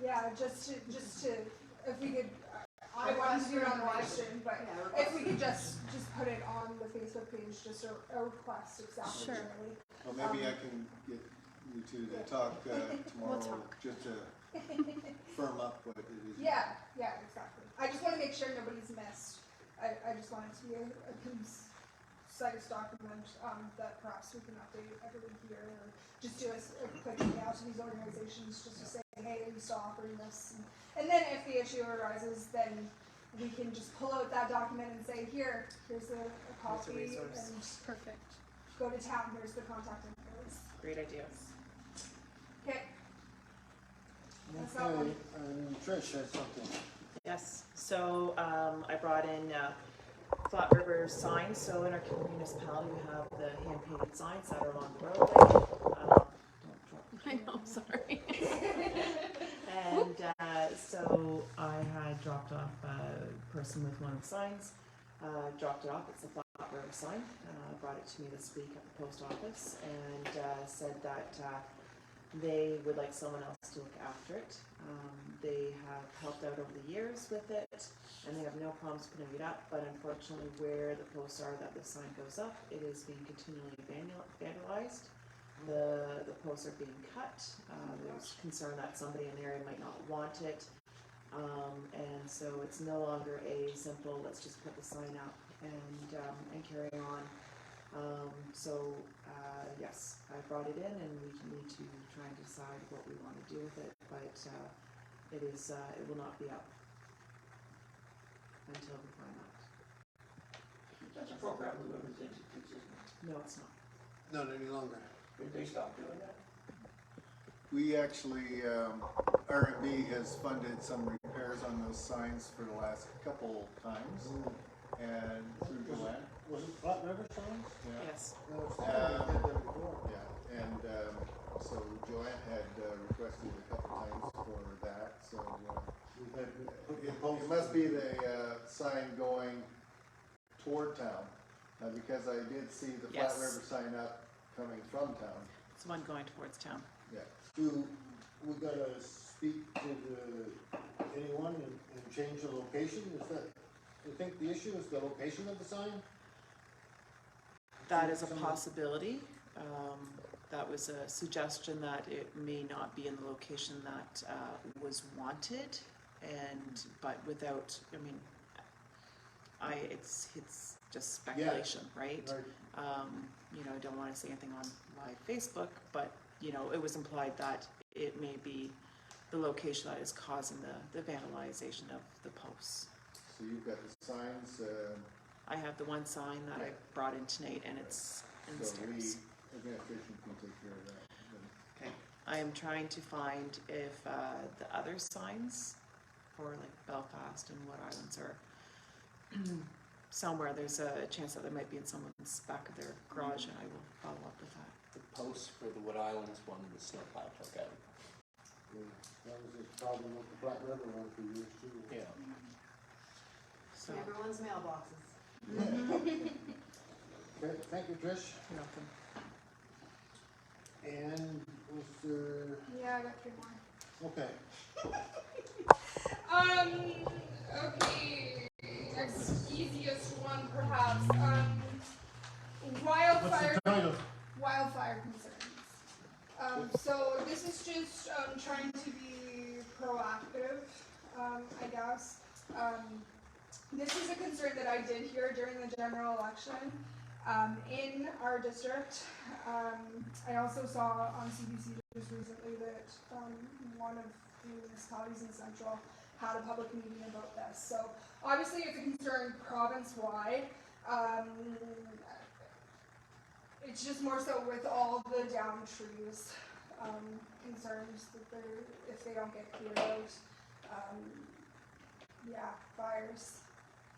Yeah, just to, if we could, I wanted to do it on the live stream, but if we could just put it on the Facebook page, just a request, exactly. Sure. Really. Well, maybe I can get you two to talk tomorrow, just to firm up what it is. Yeah, exactly. I just want to make sure nobody's missed. I just want it to be a concise document that perhaps we can update everyone here, or just do a quick email to these organizations just to say, hey, are you still offering this? And then if the issue arises, then we can just pull out that document and say, here's a copy, resource. and Perfect. go to town, here's the contact info. Great ideas. Okay. That's that one. Okay, and Trish has something. Yes, so I brought in Flat River signs. So in our municipality, we have the hand-painted signs that are along the roadway. Don't drop the I know, sorry. And so I had dropped off a person with one of the signs, dropped it off. It's a Flat River sign. Brought it to me this week at the post office, and said that they would like someone else to look after it. They have helped out over the years with it, and they have no problems putting it up, but unfortunately where the posts are that the sign goes up, it is being continually vandalized. The posts are being cut. There's concern that somebody in the area might not want it. And so it's no longer a simple, let's just put the sign up and carry on. Yes, I brought it in, and we need to try and decide what we want to do with it, but it will not be up until we find out. That's a program we would think is consistent. No, it's not. Not any longer. Did they stop doing that? We actually, RMB has funded some repairs on those signs for the last couple times, and through Joanne. Was it Flat River signs? Yeah. Yes. No, it's not. We did that before. Yeah, and so Joanne had requested a couple times for that, so We've had, it must be the sign going toward town, because I did see the Flat Yes. River sign up coming from town. It's one going towards town. Yeah. Do we gotta speak to anyone and change the location? Is that, I think the issue is the location of the sign? That is a possibility. That was a suggestion that it may not be in the location that was wanted, but without, I mean, it's just speculation, right? Right. You know, I don't want to say anything on live Facebook, but, you know, it was implied that it may be the location that is causing the vandalization of the posts. So you've got the signs, I have the one sign that I brought in tonight, and it's in the so stairs. administration can take care of that. Okay. I am trying to find if the other signs for like Belfast and Wood Islands are somewhere. There's a chance that they might be in someone's back of their garage, and I will follow up with that. The post for the Wood Islands one, the snowplow took out. Yeah, that was a problem with the Black River one for years too. Yeah. So, Everyone's mailboxes. Okay, thank you, Trish. you're welcome. And was there, Yeah, I got 3 more. okay, Okay, next easiest one perhaps, what's wildfire, the title? wildfire concerns. So this is just, trying to be proactive, I guess. This is a concern that I did hear during the general election, in our district. I also saw on CBC just recently that, one of the municipalities in Central had a public meeting about this. So obviously it's a concern province-wide. It's just more so with all the down trees, concerns that if they don't get cleared out, yeah, fires.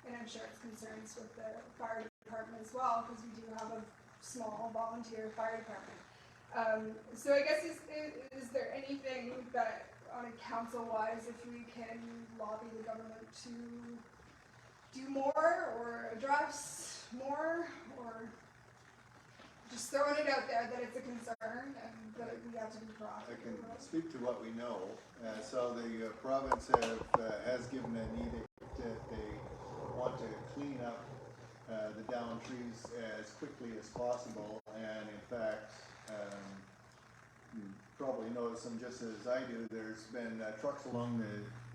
And I'm sure it's concerns with the fire department as well, because we do have a small volunteer fire department. So I guess is there anything that on a council-wise, if we can lobby the government to do more or address more, or just throwing it out there that it's a concern and that we have to be I proactive can about it? speak to what we know. So the province has given an edict that they want to clean up the down trees as quickly as possible. And in fact, you probably notice them just as I do. There's been trucks along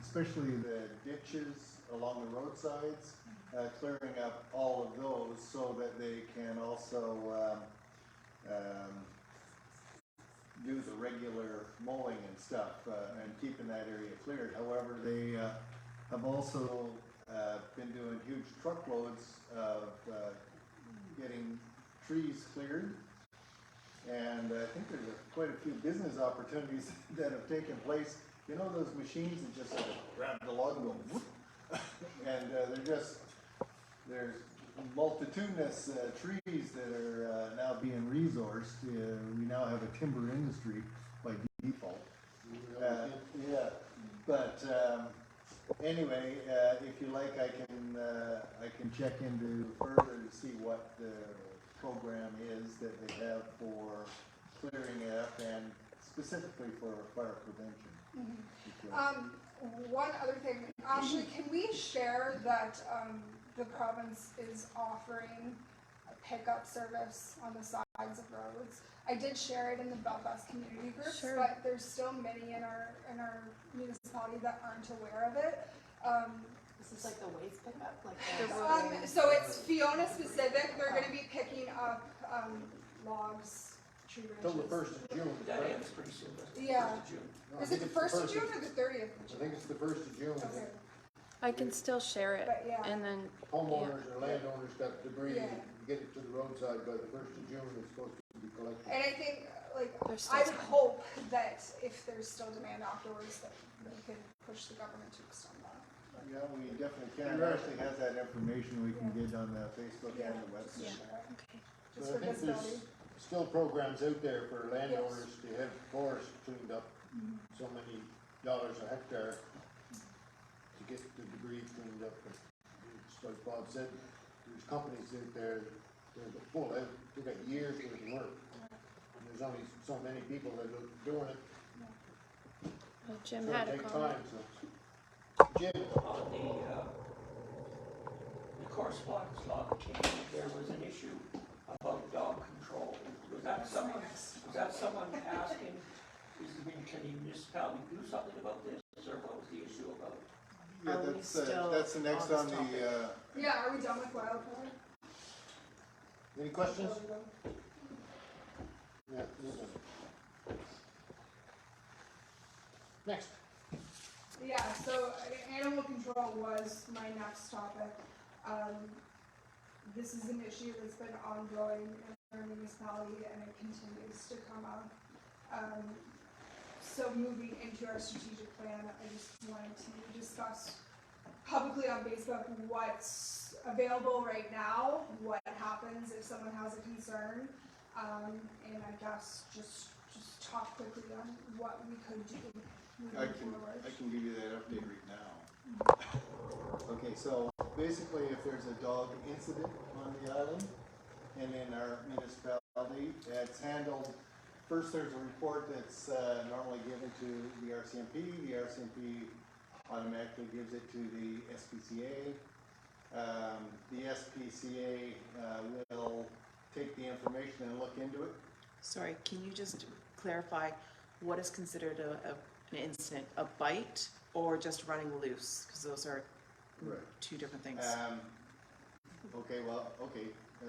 especially the ditches along the roadsides, clearing up all of those so that they can also do the regular mowing and stuff and keeping that area cleared. However, they have also been doing huge truckloads of getting trees cleared. And I think there's quite a few business opportunities that have taken place. You know those machines that just sort of grab the log and go whoop? And there's multitudinous trees that are now being resourced. We now have a timber industry by default. Yeah, but anyway, if you like, I can check into further to see what the program is that they have for clearing it up and specifically for fire prevention. One other thing, Ashley, can we share that the province is offering a pickup service on the sides of roads? I did share it in the Belfast community groups, Sure. but there's still many in our municipality that aren't aware of it. This is like the waste pickup, like So it's Fiona specific. They're going to be picking up logs, tree Till the branches. 1st of June, That right? ends pretty soon, doesn't it? Yeah. 1st of June. No, I Is think it the it's 1st of June or the 30th of I June? think it's the 1st of June. Okay. I can still share it, But yeah. and then, Homeowners or landowners got debris, Yeah. get it to the roadside by the 1st of June, it's supposed to be collected. And I think, like, There's still I would time. hope that if there's still demand afterwards, that we can push the government to extend that. Yeah, we definitely can. Ashley has that information we can get on the Facebook and the website. okay. Just But for I think there's visibility. still programs out there for landowners to have forest cleaned up, so many dollars a hectare to get the debris cleaned up. But it's like Bob said, there's companies out there, they're full, they got years worth of work. there's only so many people that are doing it. Well, Jim It's gonna had a take comment. time, so. Jim? On the correspondence log, there was an issue about dog control. Was that someone asking, can the municipality do something about this, or what was the issue about? Yeah, Are we still that's the next on on this the, topic? Yeah, are we done with wildfire? Any questions? Yeah, move on. Next. Yeah, so animal control was my next topic. This is an issue that's been ongoing in our municipality and it continues to come up. So moving into our strategic plan, I just wanted to discuss publicly on Facebook what's available right now, what happens if someone has a concern, and I guess just talk quickly on what we could do moving forward. I can give you that update right now. Okay, so basically if there's a dog incident on the island and in our municipality, it's handled, first there's a report that's normally given to the RCMP. The RCMP automatically gives it to the SPCA. The SPCA will take the information and look into it. Sorry, can you just clarify what is considered an incident? A bite or just running loose? Because those are two different things. Okay,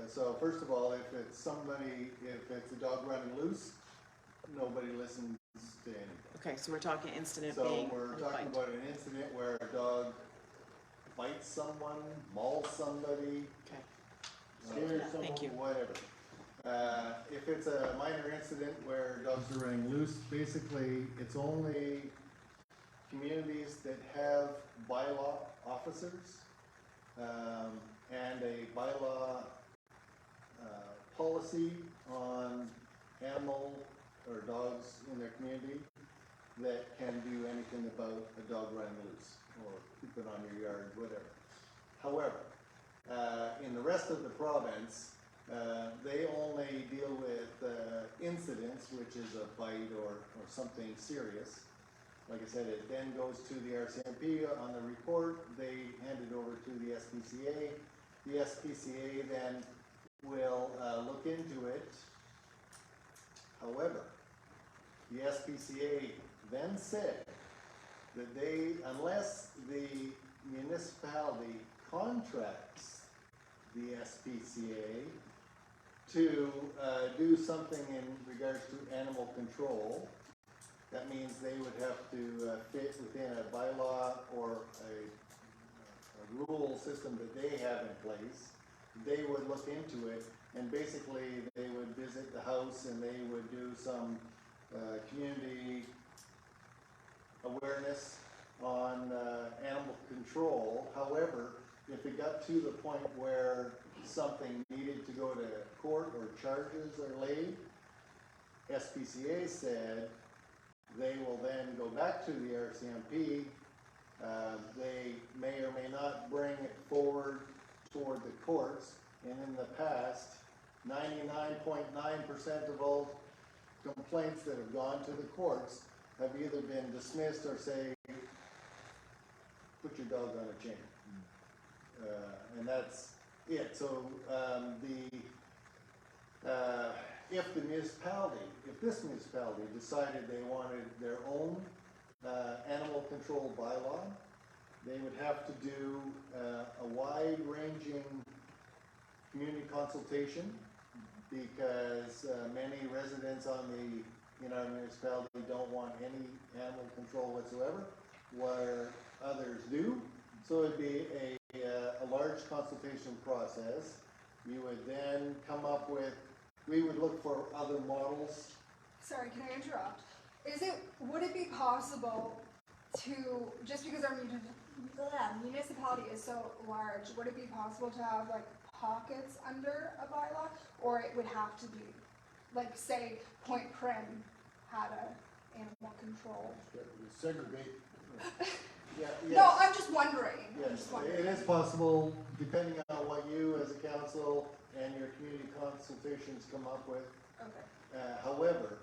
so first of all, if it's a dog running loose, nobody listens to anything. Okay, so we're talking incident So being we're a talking bite. about an incident where a dog bites someone, mauls somebody, Okay, scares Thank you. someone, whatever. If it's a minor incident where dogs are running loose, basically it's only communities that have bylaw officers and a bylaw policy on animal or dogs in their community that can do anything about a dog running loose or keep it on your yard, whatever. However, in the rest of the province, they only deal with incidents, which is a bite or something serious. Like I said, it then goes to the RCMP on the report. They hand it over to the SPCA. The SPCA then will look into it. However, the SPCA then said that unless the municipality contracts the SPCA to do something in regards to animal control, that means they would have to fit within a bylaw or a rule system that they have in place. They would look into it, and basically they would visit the house and they would do some community awareness on animal control. However, if it got to the point where something needed to go to court or charges are laid, SPCA said they will then go back to the RCMP. They may or may not bring it forward toward the courts, and in the past, 99.9% of all complaints that have gone to the courts have either been dismissed or say, put your dog on a chain. And that's it. So if this municipality decided they wanted their own animal control bylaw, they would have to do a wide-ranging community consultation, because many residents in our municipality don't want any animal control whatsoever, where others do. So it'd be a large consultation process. You would then come up with, we would look for other models. Sorry, can I interrupt? Would it be possible to, just because our municipality is so large, would it be possible to have like pockets under a bylaw? Or it would have to be, like say, Point Prim had a animal control? Segregate. Yeah, No, I'm just wondering. Yes, it is possible, depending on what you as a council and your community consultations come up with. Okay. However,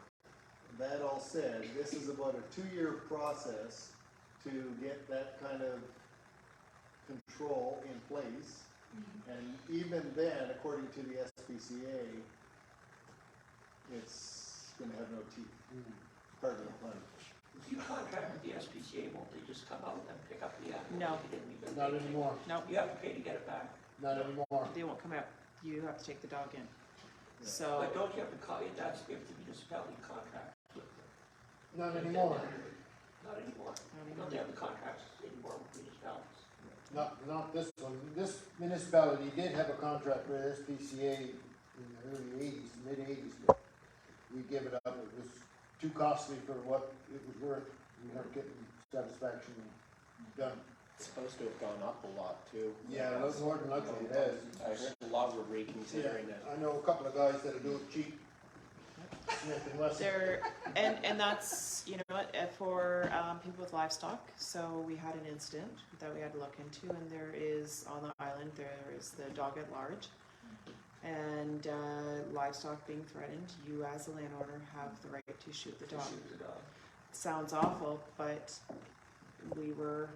that all said, this is about a 2-year process to get that kind of control in place. And even then, according to the SPCA, it's gonna have no teeth, part of the plan. If you contract with the SPCA, won't they just come out and pick up the animal? No. They didn't even Not pay to- anymore, Nope, You have to pay to get it back. not anymore. they won't come out. You have to take the dog in. Yeah. So, But don't you have to call, that's if the municipality contracts with them. Not anymore. Not anymore. Don't they have the contracts anymore with municipalities? Not this one. This municipality did have a contract with SPCA in the early 80s, mid-80s, but we gave it up. It was too costly for what it was worth. We weren't getting satisfaction done. It's supposed to have gone up a lot too. Yeah, more than likely it has. I heard a lot were reconsidering it. I know a couple of guys that'll do it cheap. Smith and Wesson. there, and that's, you know what, for people with livestock. So we had an incident that we had to look into, and there is, on the island, there is the dog at large. And livestock being threatened, you as a landowner have the right to shoot the dog. Shoot the dog. Sounds awful, but we were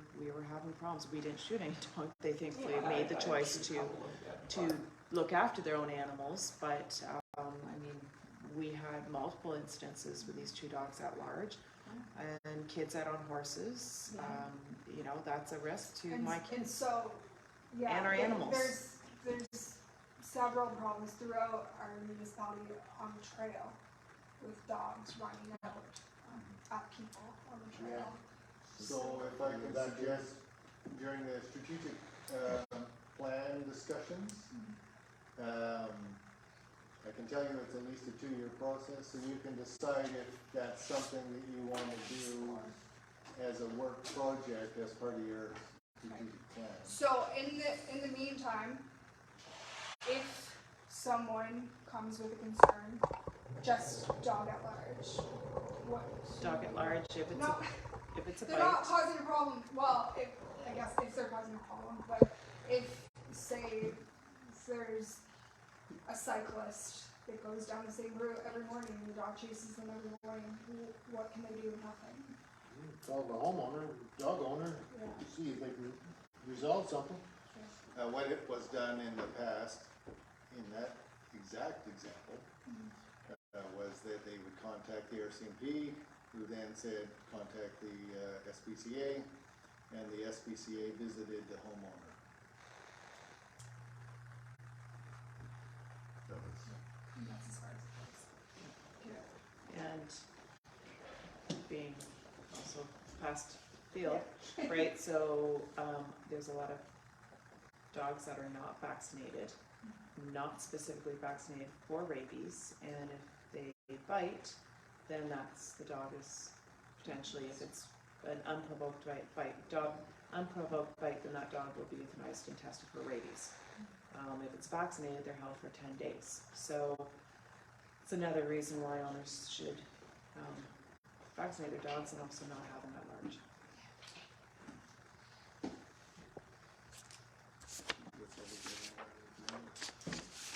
having problems. We didn't shoot any dog. They thankfully made the choice to look after their own animals, but I mean, we had multiple instances with these 2 dogs at large, and kids out on horses. You know, that's a risk to my And kids. so, yeah. And our animals. There's several problems throughout our municipality on the trail with dogs running out at people on the trail. So if I could suggest, during the strategic plan discussions, I can tell you it's at least a 2-year process, so you can decide if that's something that you want to do as a work project as part of your strategic plan. So in the meantime, if someone comes with a concern, just dog at large. What? Dog at large, if No, it's a they're not bite. causing a problem. Well, I guess if they're causing a problem, but if say there's a cyclist that goes down the same route every morning and the dog chases them every morning, what can they do? Nothing. Call the homeowner, dog owner, Yeah. see if they can resolve something. What it was done in the past, in that exact example, was that they would contact the RCMP, who then said, contact the SPCA, and the SPCA visited the homeowner. That was, And that's as far as it goes. And being also past field, right? So there's a lot of dogs that are not vaccinated, not specifically vaccinated for rabies, and if they bite, then that's, the dog is potentially, if it's an unprovoked unprovoked bite, then that dog will be euthanized and tested for rabies. If it's vaccinated, they're held for 10 days. So it's another reason why owners should vaccinate their dogs and also not have them at large.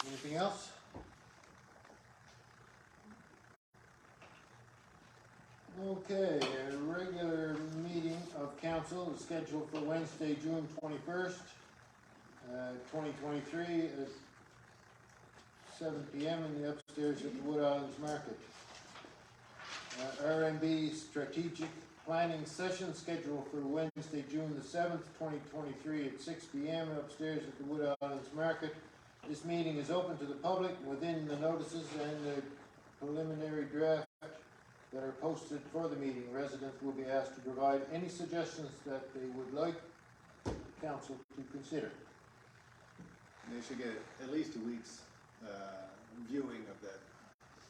Anything else? Okay, a regular meeting of council is scheduled for Wednesday, June 21st, 2023 at 7 p.m. in the upstairs at the Wood Islands Market. RMB strategic planning session scheduled for Wednesday, June the 7th, 2023 at 6 p.m. upstairs at the Wood Islands Market. This meeting is open to the public within the notices and the preliminary draft that are posted for the meeting. Residents will be asked to provide any suggestions that they would like council to consider. and they should get at least 2 weeks viewing of that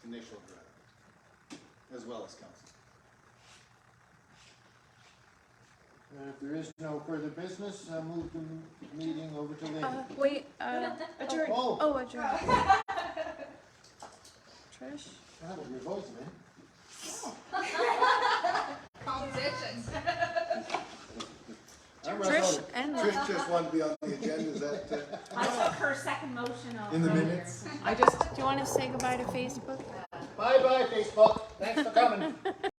initial draft, as well as council. And if there is no further business, I'll move the meeting over to Lynn. Wait, Adjourn. Oh, adjourn. Trish? that was your voice, man. Competition. Trish and Trish just wanted to be on the agenda, is that I took her second motion of. in the minutes? I just, do you want to say goodbye to Facebook? Bye, Bye-bye, Facebook. Thanks for coming.